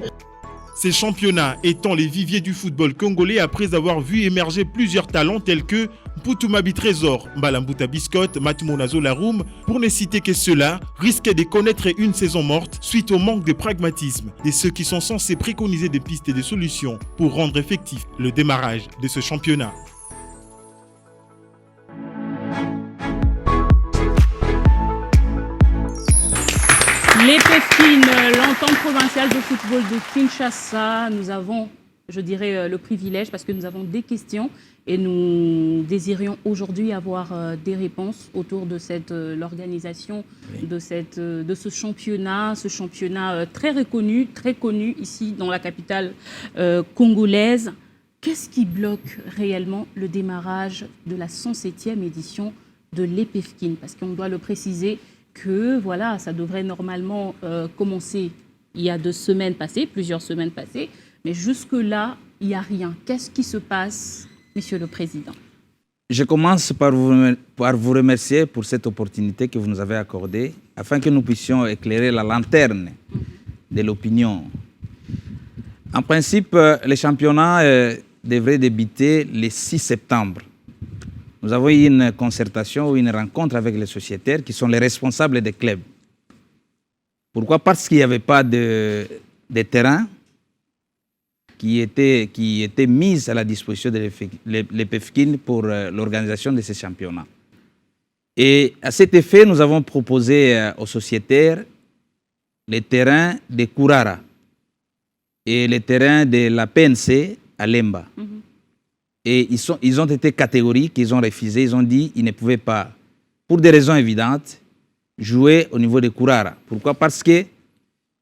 Ces championnats étant les viviers du football congolais après avoir vu émerger plusieurs talents tels que Mpoutumabi Trésor, Mbalambuta Biscotte, Matimonazo Laroum, pour ne citer que ceux-là, risquaient de connaître une saison morte suite au manque de pragmatisme de ceux qui sont censés préconiser des pistes et des solutions pour rendre effectif le démarrage de ce championnat. L'EPFKIN, l'entente provinciale de football de Kinshasa, nous avons, je dirais, le privilège parce que nous avons des questions et nous désirions aujourd'hui avoir des réponses autour de l'organisation de ce championnat très reconnu, très connu ici dans la capitale congolaise. Qu'est-ce qui bloque réellement le démarrage de la 107e édition de l'EPFKIN? Parce qu'on doit le préciser que voilà, ça devrait normalement commencer il y a plusieurs semaines passées, mais jusque-là, il n'y a rien. Qu'est-ce qui se passe, Monsieur le Président? Je commence par vous remercier pour cette opportunité que vous nous avez accordée, afin que nous puissions éclairer la lanterne de l'opinion. En principe, le championnat devrait débuter le 6 septembre. Nous avons eu une concertation ou une rencontre avec les sociétaires qui sont les responsables des clubs. Pourquoi? Parce qu'il n'y avait pas de terrain qui était mis à la disposition de l'EPFKIN pour l'organisation de ces championnats. Et à cet effet, nous avons proposé aux sociétaires les terrains de Kourara et les terrains de la PNC à Lemba. Et ils ont été catégoriques, ils ont refusé, ils ont dit qu'ils ne pouvaient pas, pour des raisons évidentes, jouer au niveau de Kourara. Pourquoi? Parce que,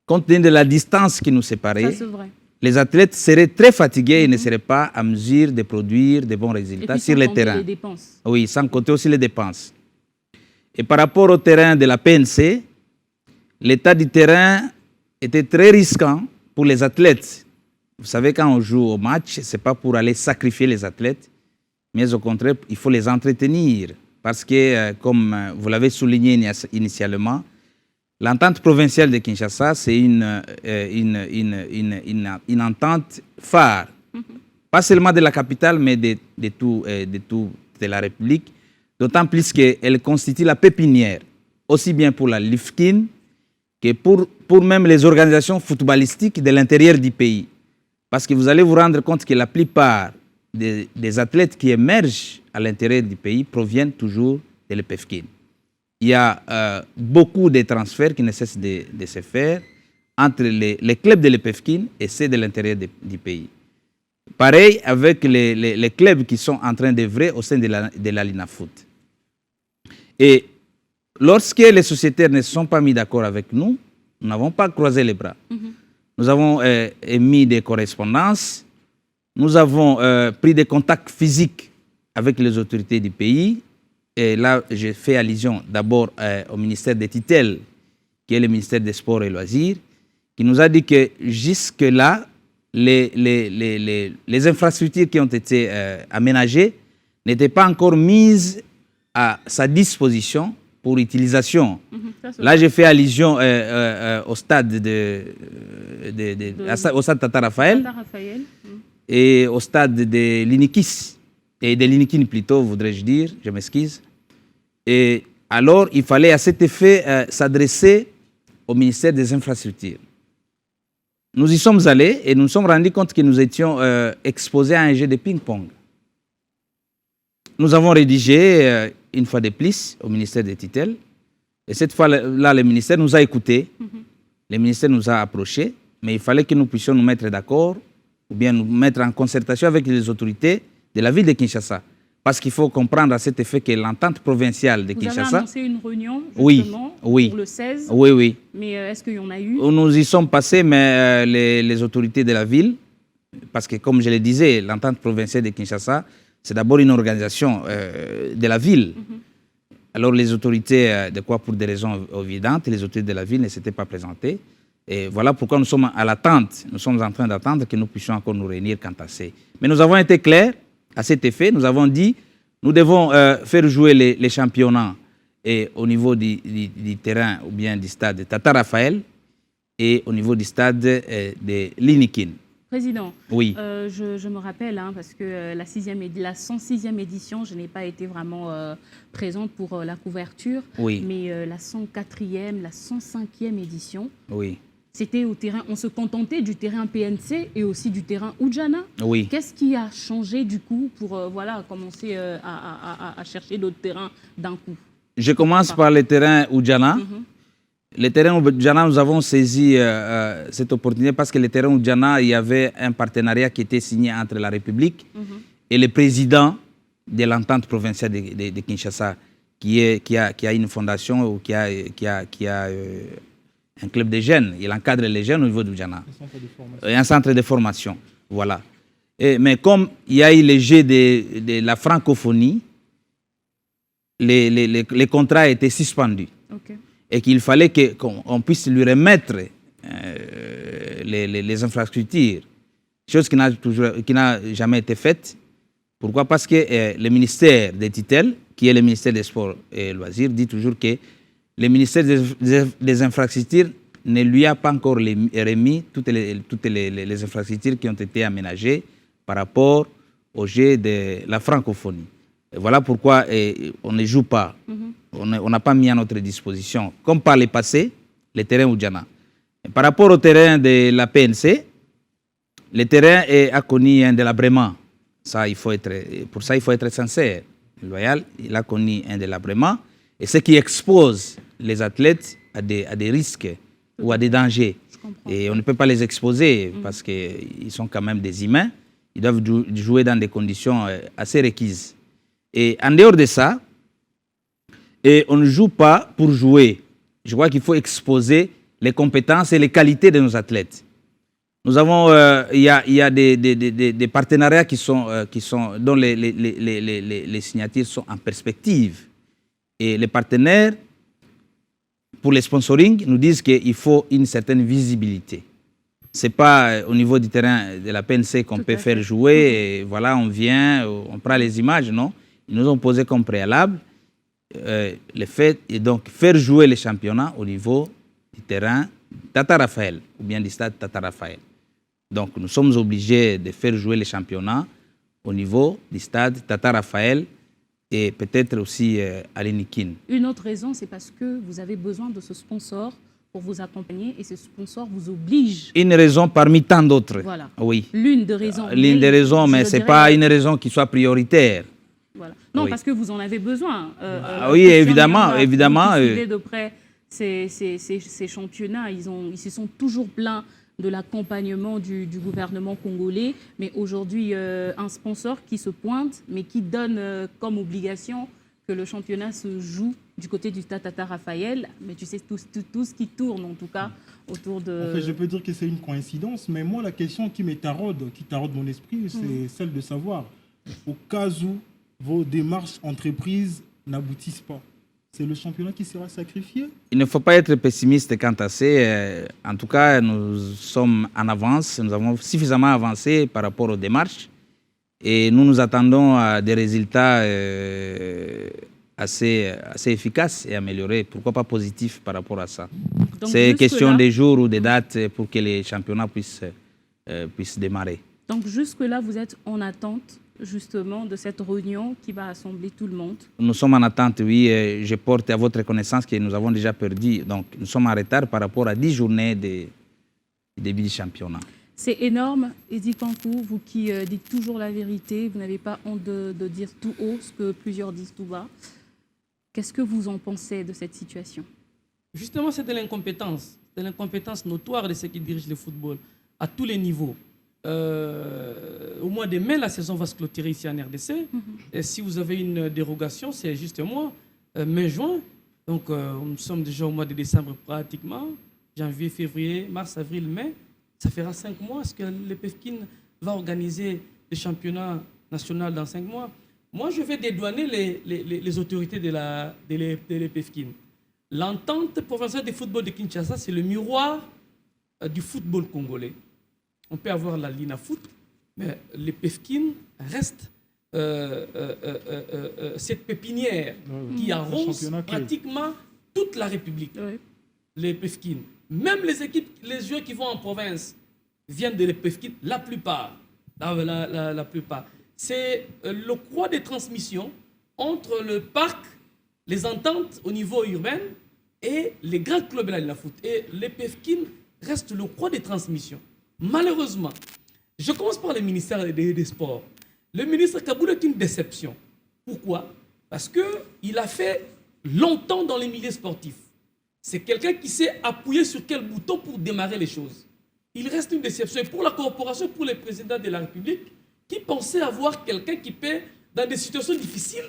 compte tenu de la distance qui nous séparait, les athlètes seraient très fatigués et ne seraient pas à mesure de produire de bons résultats sur les terrains. Les dépenses. Oui, sans compter aussi les dépenses. Et par rapport au terrain de la PNC, l'état du terrain était très risquant pour les athlètes. Vous savez, quand on joue au match, ce n'est pas pour aller sacrifier les athlètes, mais au contraire, il faut les entretenir. Parce que, comme vous l'avez souligné initialement, l'entente provinciale de Kinshasa, c'est une entente phare. Pas seulement de la capitale, mais de la République. D'autant plus qu'elle constitue la pépinière, aussi bien pour la LIFKIN que pour même les organisations footballistiques de l'intérieur du pays. Parce que vous allez vous rendre compte que la plupart des athlètes qui émergent à l'intérieur du pays proviennent toujours de l'EPFKIN. Il y a beaucoup de transferts qui ne cessent de se faire entre les clubs de l'EPFKIN et ceux de l'intérieur du pays. Pareil avec les clubs qui sont en train d'œuvrer au sein de la Linafoot. Et lorsque les sociétaires ne se sont pas mis d'accord avec nous, nous n'avons pas croisé les bras. Nous avons émis des correspondances, nous avons pris des contacts physiques avec les autorités du pays. Et là, j'ai fait allusion d'abord au ministère des Tutelles, qui est le ministère des Sports et Loisirs, qui nous a dit que jusque-là, les infrastructures qui ont été aménagées n'étaient pas encore mises à sa disposition pour utilisation. Là, j'ai fait allusion au stade au stade Tata Raphaël et au stade de l'Inikis, et de l'Inikin plutôt, voudrais-je dire, je m'excuse. Et alors, il fallait à cet effet s'adresser au ministère des Infrastructures. Nous y sommes allés et nous nous sommes rendus compte que nous étions exposés à un jeu de ping-pong. Nous avons rédigé une fois de plus au ministère des Tutelles. Et cette fois-là, le ministère nous a écoutés. Le ministère nous a approchés. Mais il fallait que nous puissions nous mettre d'accord ou bien nous mettre en concertation avec les autorités de la ville de Kinshasa. Parce qu'il faut comprendre à cet effet que l'entente provinciale de Kinshasa... Vous avez annoncé une réunion, justement, pour le 16. Oui. Mais est-ce qu'il y en a eu? Nous y sommes passés, mais les autorités de la ville parce que comme je le disais, l'entente provinciale de Kinshasa, c'est d'abord une organisation de la ville. Alors les autorités, pour des raisons évidentes, les autorités de la ville ne s'étaient pas présentées. Et voilà pourquoi nous sommes à l'attente. Nous sommes en train d'attendre que nous puissions encore nous réunir quant à ça. Mais nous avons été clairs à cet effet. Nous avons dit nous devons faire jouer les championnats et au niveau du terrain ou bien du stade Tata Raphaël et au niveau du stade de Linikin. Président, oui. Je me rappelle, parce que la 106e édition, je n'ai pas été vraiment présente pour la couverture, oui. Mais la 104e, la 105e édition, oui. C'était au terrain, on se contentait du terrain PNC et aussi du terrain Oudjana. Oui. Qu'est-ce qui a changé du coup pour commencer à chercher d'autres terrains d'un coup? Je commence par le terrain Oudjana. Le terrain Oudjana, nous avons saisi cette opportunité parce que le terrain Oudjana, il y avait un partenariat qui était signé entre la République et le président de l'entente provinciale de Kinshasa, qui a une fondation ou qui a un club de jeunes. Il encadre les jeunes au niveau d'Oudjana. Un centre de formation. Voilà. Mais comme il y a eu le jeu de la francophonie, les contrats étaient suspendus. Okay. Et qu'il fallait qu'on puisse lui remettre les infrastructures, chose qui n'a jamais été faite. Pourquoi? Parce que le ministère des Tutelles, qui est le ministère des Sports et Loisirs, dit toujours que le ministère des Infrastructures ne lui a pas encore remis toutes les infrastructures qui ont été aménagées par rapport au jeu de la francophonie. Et voilà pourquoi on ne joue pas. On n'a pas mis à notre disposition, comme par le passé, le terrain Oudjana. Par rapport au terrain de la PNC, le terrain a connu un délabrement. Pour ça, il faut être sincère. Le Loyal, il a connu un délabrement. Et ce qui expose les athlètes à des risques ou à des dangers. Et on ne peut pas les exposer parce qu'ils sont quand même des humains. Ils doivent jouer dans des conditions assez requises. Et en dehors de ça, on ne joue pas pour jouer. Je crois qu'il faut exposer les compétences et les qualités de nos athlètes. Nous avons, il y a des partenariats dont les signatures sont en perspective. Et les partenaires, pour les sponsoring, nous disent qu'il faut une certaine visibilité. Ce n'est pas au niveau du terrain de la PNC qu'on peut faire jouer. Et voilà, on vient, on prend les images, non. Ils nous ont posé comme préalable le fait et donc faire jouer les championnats au niveau du terrain Tata Raphaël ou bien du stade Tata Raphaël. Donc nous sommes obligés de faire jouer les championnats au niveau du stade Tata Raphaël et peut-être aussi à Linikin. Une autre raison, c'est parce que vous avez besoin de ce sponsor pour vous accompagner et ce sponsor vous oblige. Une raison parmi tant d'autres. Voilà. Oui. L'une des raisons. L'une des raisons, mais ce n'est pas une raison qui soit prioritaire. Voilà. Non, oui. Parce que vous en avez besoin. Oui, évidemment. Évidemment. Suivez de près ces championnats, ils se sont toujours plaints de l'accompagnement du gouvernement congolais. Mais aujourd'hui, un sponsor qui se pointe, mais qui donne comme obligation que le championnat se joue du côté du Tata Raphaël. Mais tu sais, tout ce qui tourne, en tout cas, autour de... En fait, je peux dire que c'est une coïncidence, mais moi, la question qui taraude mon esprit, c'est celle de savoir, au cas où vos démarches entreprises n'aboutissent pas, c'est le championnat qui sera sacrifié? Il ne faut pas être pessimiste quant à ça. En tout cas, nous sommes en avance. Nous avons suffisamment avancé par rapport aux démarches. Et nous attendons à des résultats assez efficaces et améliorés. Pourquoi pas positifs par rapport à ça? C'est question des jours ou des dates pour que les championnats puissent démarrer. Donc jusque-là, vous êtes en attente justement de cette réunion qui va assembler tout le monde? Nous sommes en attente, oui. Je porte à votre connaissance que nous avons déjà perdu. Donc nous sommes en retard par rapport à 10 journées du début du championnat. C'est énorme. Eddy Kankou, vous qui dites toujours la vérité, vous n'avez pas honte de dire tout haut ce que plusieurs disent tout bas. Qu'est-ce que vous en pensez de cette situation? Justement, c'est de l'incompétence notoire de ceux qui dirigent le football à tous les niveaux. Au mois de mai, la saison va se clôturer ici en RDC. Et si vous avez une dérogation, c'est juste mai-juin. Donc, nous sommes déjà au mois de décembre pratiquement. Janvier, février, mars, avril, mai. Ça fera 5 mois. Est-ce que le PEFKIN va organiser le championnat national dans 5 mois. Moi, je vais dédouaner les autorités de l'EPFKIN. L'entente provinciale de football de Kinshasa, c'est le miroir du football congolais. On peut avoir la Linafoot, mais l'EPFKIN reste cette pépinière qui arrose pratiquement toute la République. Oui. L'EPFKIN. Même les joueurs qui vont en province viennent de l'EPFKIN, la plupart. La plupart. C'est le croix de transmission entre le parc, les ententes au niveau urbain et les grands clubs de la Linafoot. Et l'EPFKIN reste le croix de transmission. Malheureusement, je commence par le ministère des Sports. Le ministre Kaboul est une déception. Pourquoi? Parce qu'il a fait longtemps dans les milieux sportifs. C'est quelqu'un qui sait appuyer sur quel bouton pour démarrer les choses. Il reste une déception. Et pour la corporation, pour le président de la République, qui pensait avoir quelqu'un qui peut, dans des situations difficiles,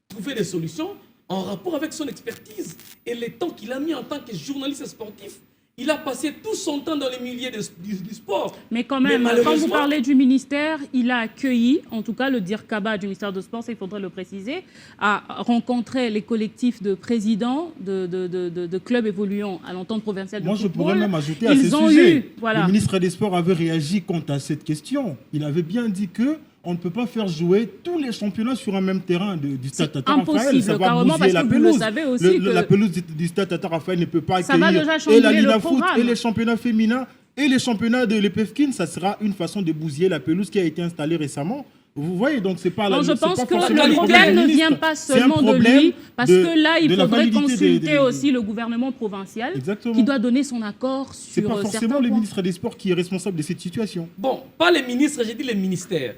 trouver des solutions en rapport avec son expertise et le temps qu'il a mis en tant que journaliste sportif. Il a passé tout son temps dans les milieux du sport. Mais quand même, quand vous parlez du ministère, il a accueilli, en tout cas le DIRCABA du ministère de Sport, il faudrait le préciser, a rencontré les collectifs de présidents de clubs évoluant à l'entente provinciale de football. Moi, je pourrais même ajouter à ce sujet. Le ministre des Sports avait réagi quant à cette question. Il avait bien dit que on ne peut pas faire jouer tous les championnats sur un même terrain du stade Tata Raphaël. Ça va bousiller la pelouse. La pelouse du stade Tata Raphaël ne peut pas accueillir et la Liga Foot et les championnats féminins et les championnats de l'EPFKIN. Ça sera une façon de bousiller la pelouse qui a été installée récemment. Vous voyez, donc c'est pas la. Je pense que le problème ne vient pas seulement de lui, parce que là, il faudrait consulter aussi le gouvernement provincial qui doit donner son accord sur certains points. C'est pas forcément le ministre des Sports qui est responsable de cette situation. Bon, pas les ministres, j'ai dit les ministères.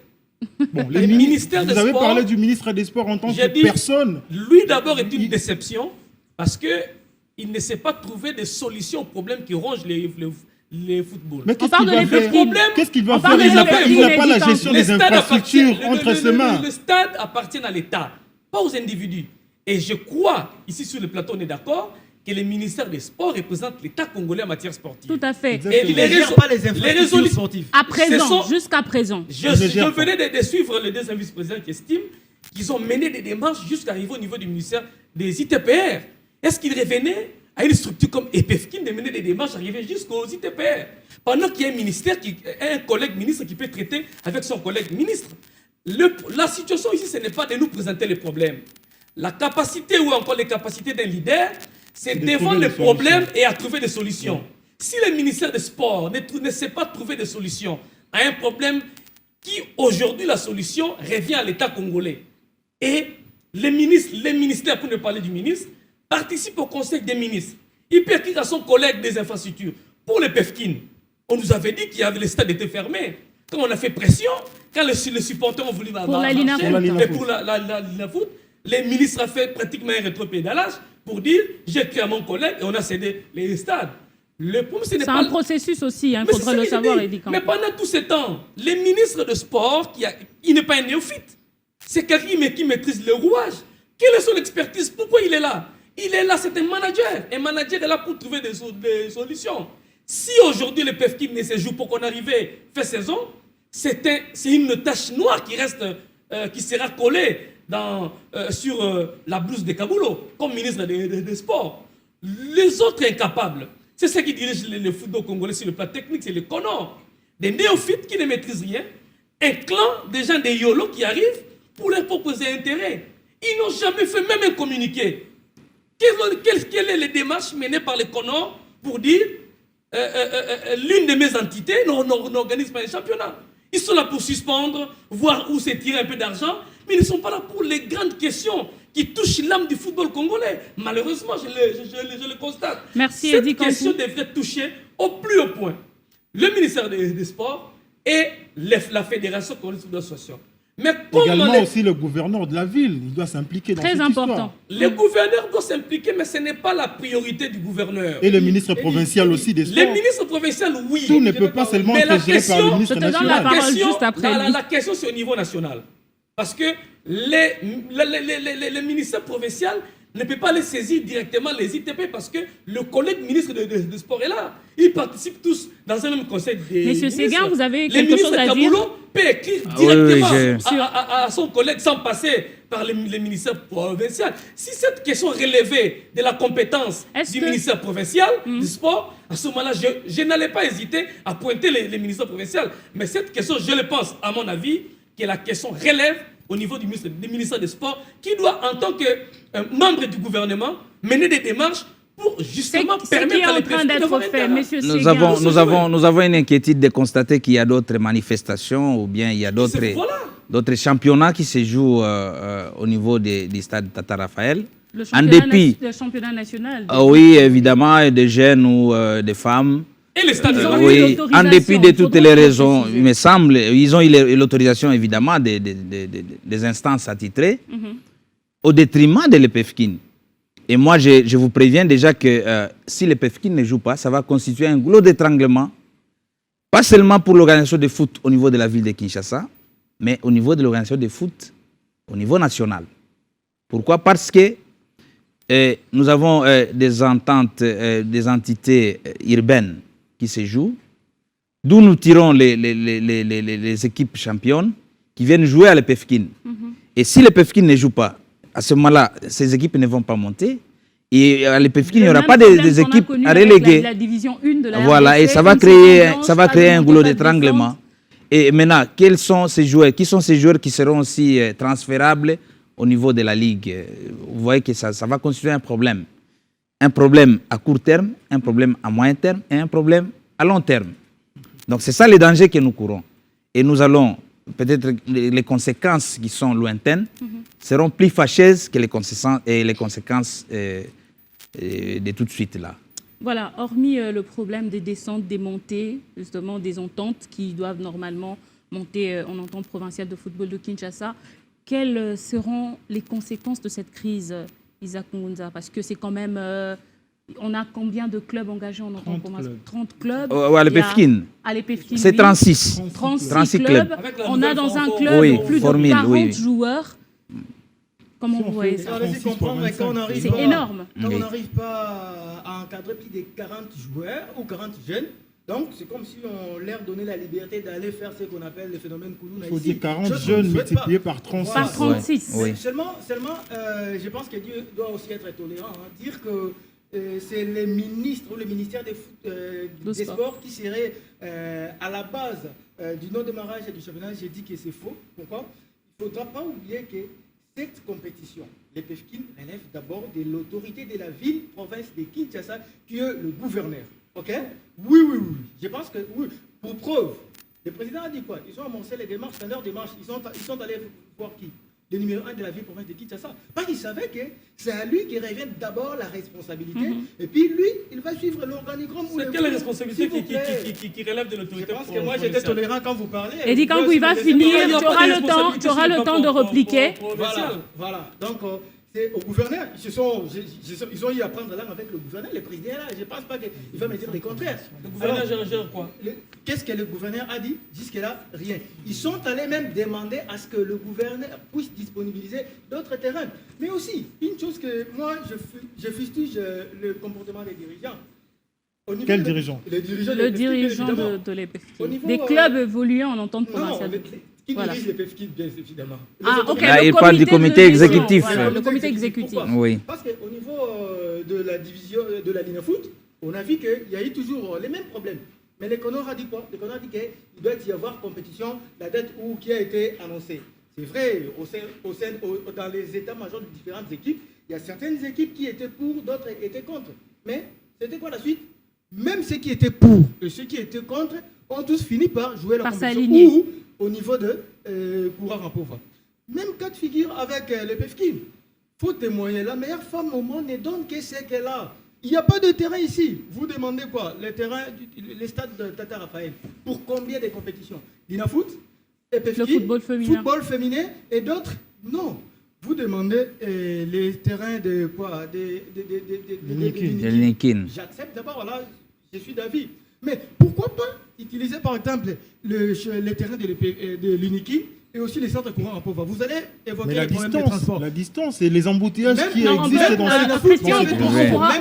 Bon, les ministères des Sports. Vous avez parlé du ministre des Sports en tant que personne. Lui d'abord est une déception parce qu'il ne sait pas trouver des solutions aux problèmes qui rongent les footballs. Mais qu'est-ce qu'il va faire? Il n'a pas la gestion des infrastructures entre ses mains. Le stade appartient à l'État, pas aux individus. Et je crois, ici sur le plateau, on est d'accord, que le ministère des Sports représente l'État congolais en matière sportive. Tout à fait. Et il ne gère pas les infrastructures sportives. À présent, jusqu'à présent. Je venais de suivre les deux vice-présidents qui estiment qu'ils ont mené des démarches jusqu'à arriver au niveau du ministère des ITPR. Est-ce qu'il revenait à une structure comme EPFKIN de mener des démarches arriver jusqu'aux ITPR pendant qu'il y a un ministère, un collègue ministre qui peut traiter avec son collègue ministre? La situation ici, ce n'est pas de nous présenter les problèmes. La capacité ou encore les capacités d'un leader, c'est devant les problèmes et à trouver des solutions. Si le ministère des Sports ne sait pas trouver des solutions à un problème qui, aujourd'hui, la solution revient à l'État congolais. Et les ministères, pour ne parler du ministre, participent au conseil des ministres. Il peut écrire à son collègue des infrastructures. Pour les PEFKIN, on nous avait dit que les stades étaient fermés. Quand on a fait pression, quand les supporters ont voulu marcher, et pour la Linafoot, les ministres ont fait pratiquement un rétropédalage pour dire j'ai écrit à mon collègue et on a cédé les stades. C'est un processus aussi, il faudrait le savoir, évidemment. Mais pendant tout ce temps, les ministres de sport, il n'est pas un néophyte. C'est quelqu'un qui maîtrise le rouage. Quelle est son expertise? Pourquoi il est là? Il est là, c'est un manager. Un manager est là pour trouver des solutions. Si aujourd'hui le PEFKIN ne se joue pour qu'on arrive fin saison, c'est une tache noire qui reste, qui sera collée sur la blouse de Kaboulo, comme ministre des Sports. Les autres incapables, c'est ceux qui dirigent le football congolais sur le plan technique, c'est les connors. Des néophytes qui ne maîtrisent rien. Un clan, des gens des YOLO qui arrivent pour leur proposer intérêt. Ils n'ont jamais fait même un communiqué. Quelle est les démarches menées par les connors pour dire l'une de mes entités n'organise pas un championnat? Ils sont là pour suspendre, voir où s'étirer un peu d'argent, mais ils ne sont pas là pour les grandes questions qui touchent l'âme du football congolais. Malheureusement, je le constate. Merci, cette question devrait toucher au plus haut point le ministère des Sports et la Fédération congolaise de football association. Mais également aussi le gouverneur de la ville, il doit s'impliquer dans cette histoire. Très important. Le gouverneur doit s'impliquer, mais ce n'est pas la priorité du gouverneur. Et le ministre provincial aussi des Sports. Le ministre provincial, oui. Tout ne peut pas seulement être géré par le ministre national. La question, c'est au niveau national. Parce que le ministère provincial ne peut pas les saisir directement les ITP parce que le collègue ministre de Sport est là. Ils participent tous dans un même conseil des Monsieur ministres. Séguin, vous avez Les quelque ministres chose à dire? Kaboulou peut écrire oui, directement à son collègue sans passer par les ministères provinciaux. Si cette question relevait de la compétence du ministère provincial du sport, à ce moment-là, je n'allais pas hésiter à pointer les ministères provinciaux. Mais cette question, je le pense, à mon avis, que la question relève au niveau du ministère des Sports, qui doit, en tant que membre du gouvernement, mener des démarches pour justement permettre à train d'être fait, monsieur Séguin. Nous avons une inquiétude de constater qu'il y a d'autres manifestations ou bien il y a d'autres championnats qui se jouent au niveau du stade Tata Raphaël. Le championnat national. Oui, évidemment, des jeunes ou des femmes. Et les stades oui, en dépit de toutes les raisons, il me semble, ils ont eu l'autorisation évidemment des instances attitrées au détriment de l'EPFKIN. Et moi, je vous préviens déjà que si l'EPFKIN ne joue pas, ça va constituer un goulot d'étranglement, pas seulement pour l'organisation de foot au niveau de la ville de Kinshasa, mais au niveau de l'organisation de foot au niveau national. Pourquoi? Parce que nous avons des ententes, des entités urbaines qui se jouent, d'où nous tirons les équipes championnes qui viennent jouer à l'EPFKIN. Et si l'EPFKIN ne joue pas, à ce moment-là, ces équipes ne vont pas monter. Et à l'EPFKIN, il n'y aura pas des équipes à reléguer. La division 1 de la voilà, RDC, et ça va créer un goulot d'étranglement. Et maintenant, quels sont ces joueurs? Qui sont ces joueurs qui seront aussi transférables au niveau de la Ligue? Vous voyez que ça va constituer un problème. Un problème à court terme, un problème à moyen terme et un problème à long terme. Donc c'est ça les dangers que nous courons. Et nous allons, peut-être les conséquences qui sont lointaines, seront plus fâcheuses que les conséquences de tout de suite là. Voilà, hormis le problème des descentes, des montées, justement des ententes qui doivent normalement monter en entente provinciale de football de Kinshasa, quelles seront les conséquences de cette crise, Isaac Ngunza? Parce que c'est quand même... on a combien de clubs engagés en entente provinciale? 30 clubs. À l'EPFKIN. C'est 36. 36 clubs. On a dans un club plus de 40 joueurs. Comment vous voyez ça? C'est énorme. Quand on n'arrive pas à encadrer plus de 40 joueurs ou 40 jeunes, donc c'est comme si on leur donnait la liberté d'aller faire ce qu'on appelle le phénomène Koulouna. Il faut dire 40 jeunes multipliés par 36. Par 36. Oui. Seulement je pense que Dieu doit aussi être tolérant. Dire que c'est les ministres ou le ministère des Sports qui serait à la base du non-démarrage du championnat. J'ai dit que c'est faux. Pourquoi? Il ne faudra pas oublier que cette compétition, l'EPFKIN, relève d'abord de l'autorité de la ville-province de Kinshasa, qui est le gouverneur. Ok? Oui. Je pense que, oui. Pour preuve, le président a dit quoi? Ils ont amorcé les démarches, dans leurs démarches, ils sont allés voir qui? Le numéro 1 de la ville-province de Kinshasa. Parce qu'il savait que c'est à lui qui revient d'abord la responsabilité, et puis lui, il va suivre l'organigramme. C'est quelle responsabilité qui relève de l'autorité? Parce que moi, j'étais tolérant quand vous parlez. Et dit quand il va finir, tu auras le temps de repliquer. Voilà. Donc, c'est au gouverneur. Ils ont eu à prendre l'arme avec le gouverneur. Le président est là. Je ne pense pas qu'il va me dire le contraire. Le gouverneur gère quoi? Qu'est-ce que le gouverneur a dit? Jusque-là, rien. Ils sont allés même demander à ce que le gouverneur puisse disponibiliser d'autres terrains. Mais aussi, une chose que moi, je fustige le comportement des dirigeants. Quel dirigeant? Le dirigeant de l'EPFKIN. Des clubs évoluant en entente provinciale. Qui dirige l'EPFKIN, bien évidemment. Là, il parle du comité exécutif. Voilà, le comité exécutif. Oui. Parce qu'au niveau de la division de la ligne foot, on a vu qu'il y a eu toujours les mêmes problèmes. Mais le Conor a dit quoi? Le Conor a dit qu'il doit y avoir compétition, la date qui a été annoncée. C'est vrai, dans les états-majors de différentes équipes, il y a certaines équipes qui étaient pour, d'autres étaient contre. Mais c'était quoi la suite? Même ceux qui étaient pour et ceux qui étaient contre ont tous fini par jouer la compétition. Ou au niveau de Courant Rampova. Même cas de figure avec l'EPFKIN. Il faut témoigner. La meilleure femme au monde ne donne que ce qu'elle a. Il n'y a pas de terrain ici. Vous demandez quoi? Le terrain, les stades de Tata Raphaël. Pour combien de compétitions? Dinafoot, EPFKIN, le football féminin et d'autres? Non. Vous demandez les terrains de quoi? De l'Inikin. J'accepte d'abord, voilà, je suis d'avis. Mais pourquoi pas utiliser par exemple les terrains de l'Inikin et aussi les centres courants en pauvre? Vous allez évoquer les problèmes de transport. La distance et les embouteillages qui existent dans cette question.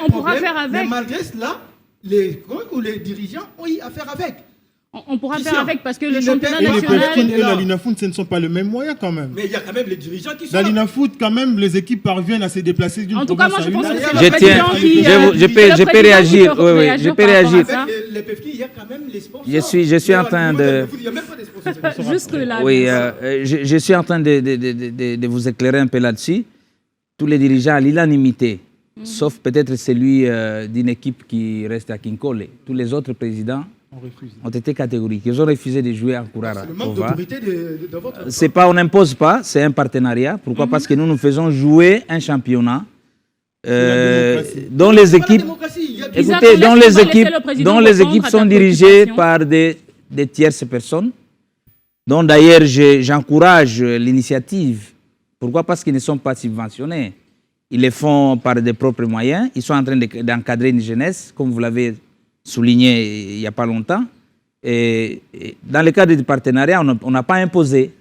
On pourra faire avec. Mais malgré cela, les coachs ou les dirigeants ont eu affaire avec. On pourra Qui faire ça? avec parce que Et le championnat Et les national... Pefkin et la Linafoot, ce ne sont pas le même moyen quand même. Mais il y a quand même les dirigeants qui sont La là. Linafoot, quand même, les équipes parviennent à se déplacer d'une En tout cas, moi, province je à pense une que autre. c'est Je le tiens, président qui... je peux réagir. Oui, oui, je peux réagir. Avec les Pefkin, il y a quand même les sponsors. Je suis en train de... Il n'y a même pas de sponsors. Jusque-là. Oui, bien sûr. je suis en train de vous éclairer un peu là-dessus. Tous les dirigeants à l'unanimité, sauf peut-être celui d'une équipe qui reste à Kinkole. Tous les autres présidents ont été catégoriques. Ils ont refusé de jouer en Kourara. C'est le manque d'autorité de votre... C'est pas, on n'impose pas, c'est un partenariat. Pourquoi? Parce que nous faisons jouer un championnat dont les équipes... Écoutez, dont les équipes sont dirigées par des tierces personnes. dont d'ailleurs j'encourage l'initiative. Pourquoi? Parce qu'ils ne sont pas subventionnés. Ils le font par des propres moyens. Ils sont en train d'encadrer une jeunesse, comme vous l'avez souligné il n'y a pas longtemps. Et dans le cadre du partenariat, on n'a pas imposé.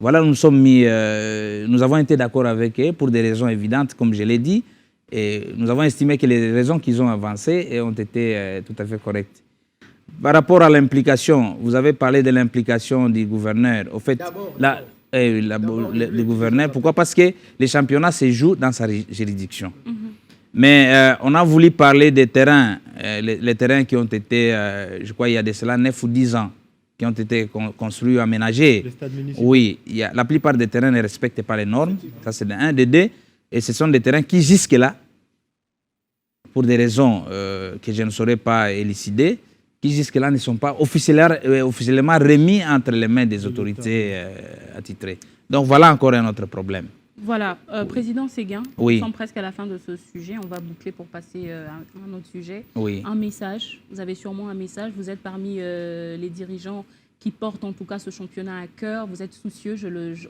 Voilà, nous avons été d'accord avec eux pour des raisons évidentes, comme je l'ai dit. Et nous avons estimé que les raisons qu'ils ont avancées ont été tout à fait correctes. Par rapport à l'implication, vous avez parlé de l'implication du gouverneur. Au fait, le gouverneur, pourquoi? Parce que les championnats se jouent dans sa juridiction. Mais on a voulu parler des terrains, les terrains qui ont été, je crois, il y a de cela 9 ou 10 ans, qui ont été construits, aménagés. Oui, la plupart des terrains ne respectent pas les normes. Ça, c'est de 1, de 2. Et ce sont des terrains qui, jusque-là, pour des raisons que je ne saurais pas élucider, qui jusque-là ne sont pas officiellement remis entre les mains des autorités attitrées. Donc voilà encore un autre problème. Voilà, Président Séguin, oui. Nous sommes presque à la fin de ce sujet. On va boucler pour passer à un autre sujet. Oui. Un message, vous avez sûrement un message. Vous êtes parmi les dirigeants qui portent en tout cas ce championnat à cœur. Vous êtes soucieux,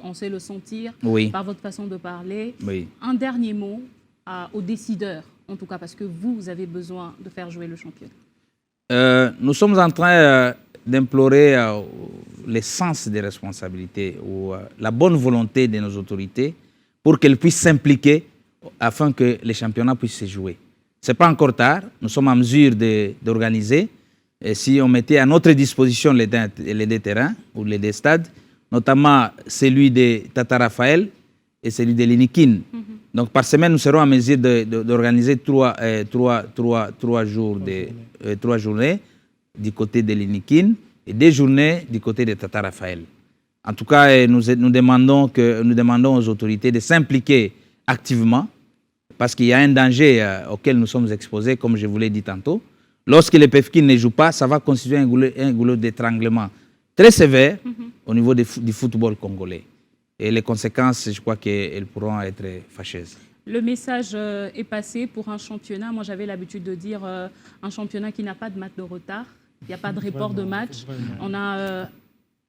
on sait le sentir par votre façon de parler. Oui. Un dernier mot aux décideurs, en tout cas, parce que vous avez besoin de faire jouer le championnat. Nous sommes en train d'implorer le sens des responsabilités ou la bonne volonté de nos autorités pour qu'elles puissent s'impliquer afin que les championnats puissent se jouer. Ce n'est pas encore tard, nous sommes en mesure d'organiser. Si on mettait à notre disposition les deux terrains ou les deux stades, notamment celui de Tata Raphaël et celui de l'Inikin. Donc par semaine, nous serons en mesure d'organiser trois journées du côté de l'Inikin et 2 journées du côté de Tata Raphaël. En tout cas, nous demandons aux autorités de s'impliquer activement parce qu'il y a un danger auquel nous sommes exposés, comme je vous l'ai dit tantôt. Lorsque les Pefkin ne jouent pas, ça va constituer un goulot d'étranglement très sévère au niveau du football congolais. Et les conséquences, je crois qu'elles pourront être fâcheuses. Le message est passé pour un championnat. Moi, j'avais l'habitude de dire un championnat qui n'a pas de match de retard. Il n'y a pas de report de match. On a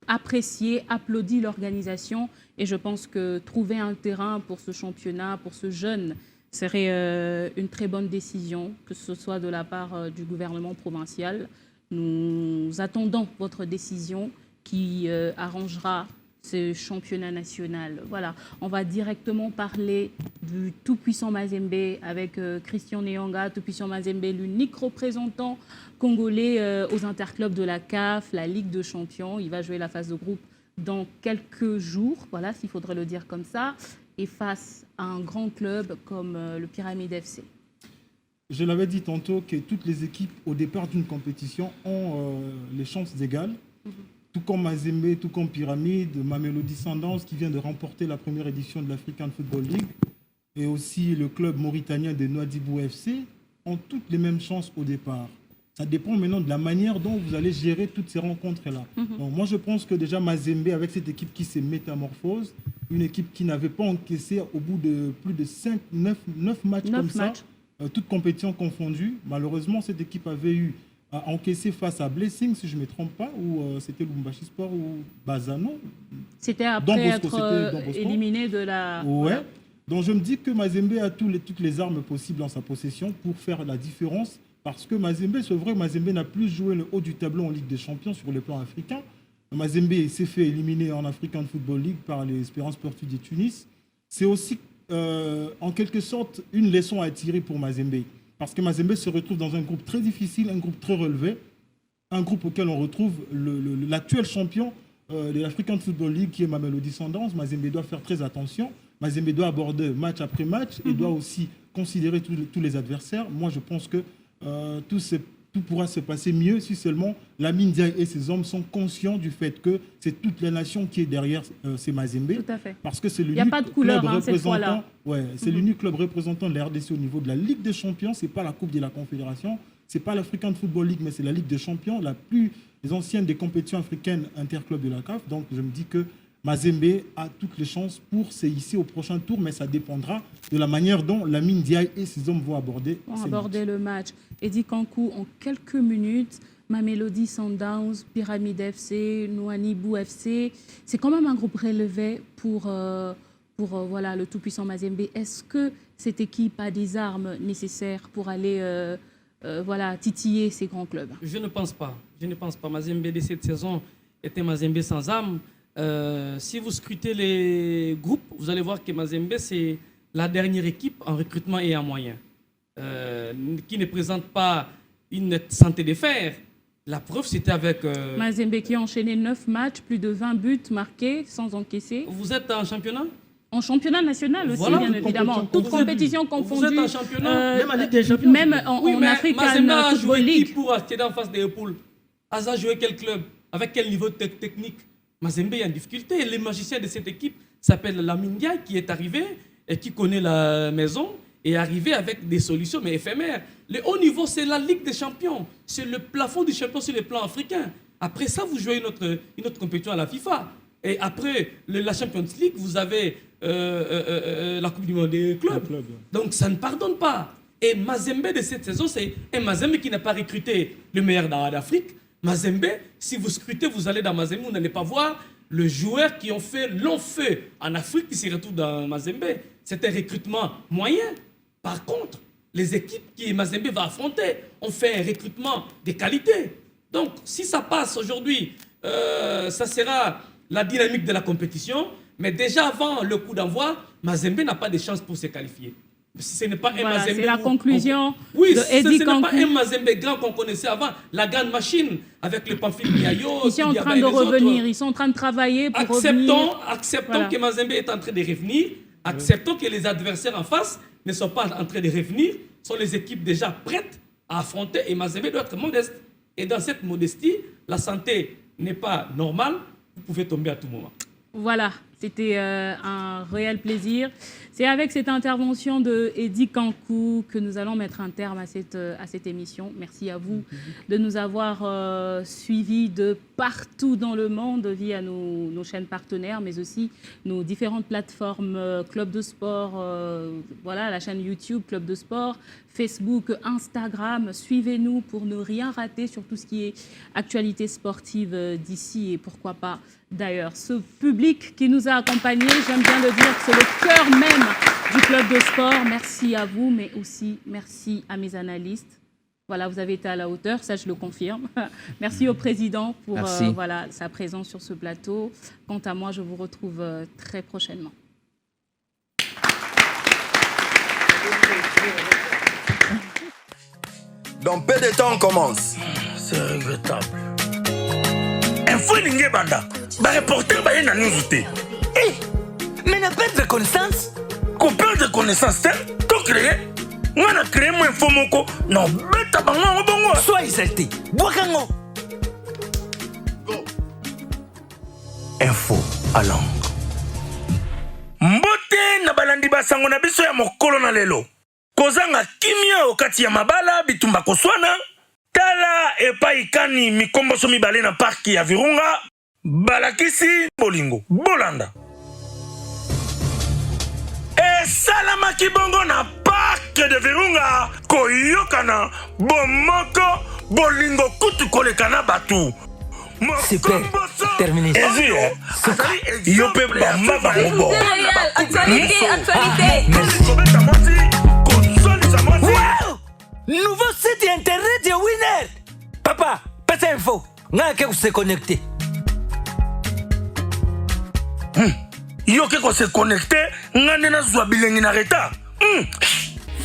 apprécié, applaudi l'organisation. Et je pense que trouver un terrain pour ce championnat, pour ce jeune, serait une très bonne décision, que ce soit de la part du gouvernement provincial. Nous attendons votre décision qui arrangera ce championnat national. Voilà, on va directement parler du tout-puissant Mazembe avec Christian Nyanga, tout-puissant Mazembe, l'unique représentant congolais aux interclubs de la CAF, la Ligue de Champions. Il va jouer la phase de groupe dans quelques jours, voilà, s'il faudrait le dire comme ça, et face à un grand club comme le Pyramide FC. Je l'avais dit tantôt que toutes les équipes, au départ d'une compétition, ont les chances égales. Tout comme Mazembe, tout comme Pyramide, Mamelodi Sundowns qui vient de remporter la première édition de l'African Football League et aussi le club mauritanien de Nouadhibou FC ont toutes les mêmes chances au départ. Ça dépend maintenant de la manière dont vous allez gérer toutes ces rencontres-là. Donc moi, je pense que déjà Mazembe, avec cette équipe qui se métamorphose, une équipe qui n'avait pas encaissé au bout de plus de 9 matchs comme ça, toutes compétitions confondues, malheureusement, cette équipe avait eu à encaisser face à Blessing, si je ne me trompe pas, ou c'était Lumbashi Sport ou Bazano. C'était après être éliminé de la... Ouais. Voilà. Donc je me dis que Mazembe a toutes les armes possibles en sa possession pour faire la différence. Parce que Mazembe, c'est vrai, Mazembe n'a plus joué le haut du tableau en Ligue des Champions sur le plan africain. Mazembe s'est fait éliminer en African Football League par l'Espérance Sportive de Tunis. C'est aussi, en quelque sorte, une leçon à tirer pour Mazembe. parce que Mazembe se retrouve dans un groupe très difficile, un groupe très relevé, un groupe auquel on retrouve l'actuel champion de l'African Football League qui est Mamelodi Sundowns. Mazembe doit faire très attention. Mazembe doit aborder match après match et doit aussi considérer tous les adversaires. Moi, je pense que tout pourra se passer mieux si seulement Lamine Ndiaye et ses hommes sont conscients du fait que c'est toute la nation qui est derrière ces Mazembe. Tout à fait. Parce que c'est Il n'y a pas de couleur cette fois-là. C'est l'unique club représentant de la RDC au niveau de la Ligue des Champions. Ce n'est pas la Coupe de la Confédération. Ce n'est pas l'African Football League, mais c'est la Ligue des Champions, la plus ancienne des compétitions africaines interclubs de la CAF. Donc je me dis que Mazembe a toutes les chances pour se hisser au prochain tour, mais ça dépendra de la manière dont Lamine Ndiaye et ses hommes vont aborder le match. Eddy Kankou, en quelques minutes, Mamelodi Sundowns, Pyramide FC, Nouadhibou FC, c'est quand même un groupe relevé pour le tout-puissant Mazembe. Est-ce que cette équipe a des armes nécessaires pour aller titiller ces grands clubs? Je ne pense pas. Mazembe de cette saison était Mazembe sans âme. Si vous scrutez les groupes, vous allez voir que Mazembe, c'est la dernière équipe en recrutement et en moyens, qui ne présente pas une santé de fer. La preuve, c'était avec... Mazembe qui a enchaîné 9 matchs, plus de 20 buts marqués sans encaisser. Vous êtes en championnat? En championnat national aussi, voilà, bien évidemment. Toute compétition confondue. Vous êtes en championnat? Même en Ligue des Champions. Même en African Football League. Pour accéder en face des poules. Asa joué quel club? Avec quel niveau technique? Mazembe est en difficulté. Le magicien de cette équipe s'appelle Lamine Ndiaye, qui est arrivé et qui connaît la maison et est arrivé avec des solutions, mais éphémères. Le haut niveau, c'est la Ligue des Champions. C'est le plafond du champion sur le plan africain. Après ça, vous jouez une autre compétition à la FIFA. Et après la Champions League, vous avez la Coupe du Monde des clubs. Donc ça ne pardonne pas. Et Mazembe de cette saison, c'est un Mazembe qui n'a pas recruté le meilleur d'Afrique. Mazembe, si vous scrutez, vous allez dans Mazembe, vous n'allez pas voir le joueur qui ont fait long feu en Afrique qui se retrouve dans Mazembe. C'est un recrutement moyen. Par contre, les équipes que Mazembe va affronter ont fait un recrutement de qualité. Donc, si ça passe aujourd'hui, ça sera la dynamique de la compétition. Mais déjà avant le coup d'envoi, Mazembe n'a pas de chance pour se qualifier. Ce n'est pas un Mazembe. C'est la conclusion de Eddy Kankou. Ce n'est pas un Mazembe grand qu'on connaissait avant, la grande machine avec le Pamphile Niayo. Ils sont en train de revenir, ils sont en train de travailler pour revenir. Acceptons que Mazembe est en train de revenir, acceptons que les adversaires en face ne sont pas en train de revenir, sont les équipes déjà prêtes à affronter et Mazembe doit être modeste. Et dans cette modestie, la santé n'est pas normale, vous pouvez tomber à tout moment. Voilà, c'était un réel plaisir. C'est avec cette intervention de Eddy Kankou que nous allons mettre un terme à cette émission. Merci à vous de nous avoir suivis de partout dans le monde via nos chaînes partenaires, mais aussi nos différentes plateformes Club de Sport, la chaîne YouTube Club de Sport, Facebook, Instagram. Suivez-nous pour ne rien rater sur tout ce qui est actualité sportive d'ici et pourquoi pas d'ailleurs. Ce public qui nous a accompagnés, j'aime bien le dire, c'est le cœur même du Club de Sport. Merci à vous, mais aussi merci à mes analystes. Voilà, vous avez été à la hauteur, ça je le confirme. Merci au président pour sa présence sur ce plateau. Quant à moi, je vous retrouve très prochainement. Dans peu de temps, on commence. C'est regrettable. Info Lingue Banda. Bah, reporter, bah, il y a nous outé. Mais n'a pas de reconnaissance. Qu'on perd de connaissance, tout créé. On a créé mon info moko. Non, bête à bango, bongo. Sois exalté. Boakango. Info à langue. Mbote na balandi basango na biso ya mokolo na lelo. Kozanga kimia okati ya mabala bitumba koswana. Tala epai kani mikomboso mibale na parki ya Virunga. Balakisi bolingo bolanda. Salama kibongo na parc de Virunga koyokana bomoko bolingo kutu kolekana batu. Super, terminé. Yope bamba bango. Actualité. Wow! Nouveau site internet de Winner. Papa, passe info. N'a que vous se connecter. Yo ke ko se connecter ngane na zwa bilengi na reta.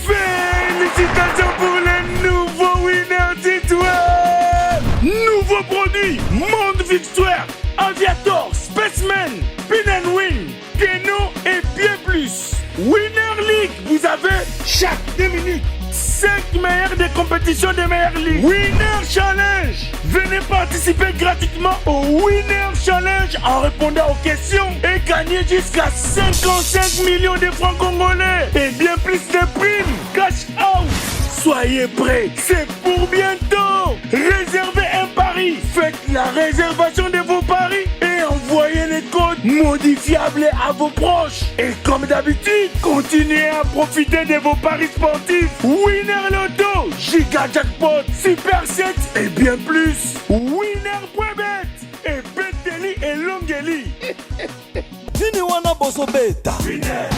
Félicitations pour les nouveaux winners d'Étoile. Nouveau produit, Monde Victoire, Aviator, Spaceman, Pin & Win, Keno et bien plus. Winner League, vous avez chaque 2 minutes 5 meilleurs des compétitions des meilleures ligues. Winner Challenge, venez participer gratuitement au Winner Challenge en répondant aux questions et gagner jusqu'à 55 millions de francs congolais et bien plus de primes. Cash out. Soyez prêts, c'est pour bientôt. Réservez un pari, faites la réservation de vos paris et envoyez les codes modifiables à vos proches. Et comme d'habitude, continuez à profiter de vos paris sportifs. Winner Lotto, Giga Jackpot, Super 7 et bien plus. Winner.bet et Beteli et Longeli. Nini wana boso beta. Winner.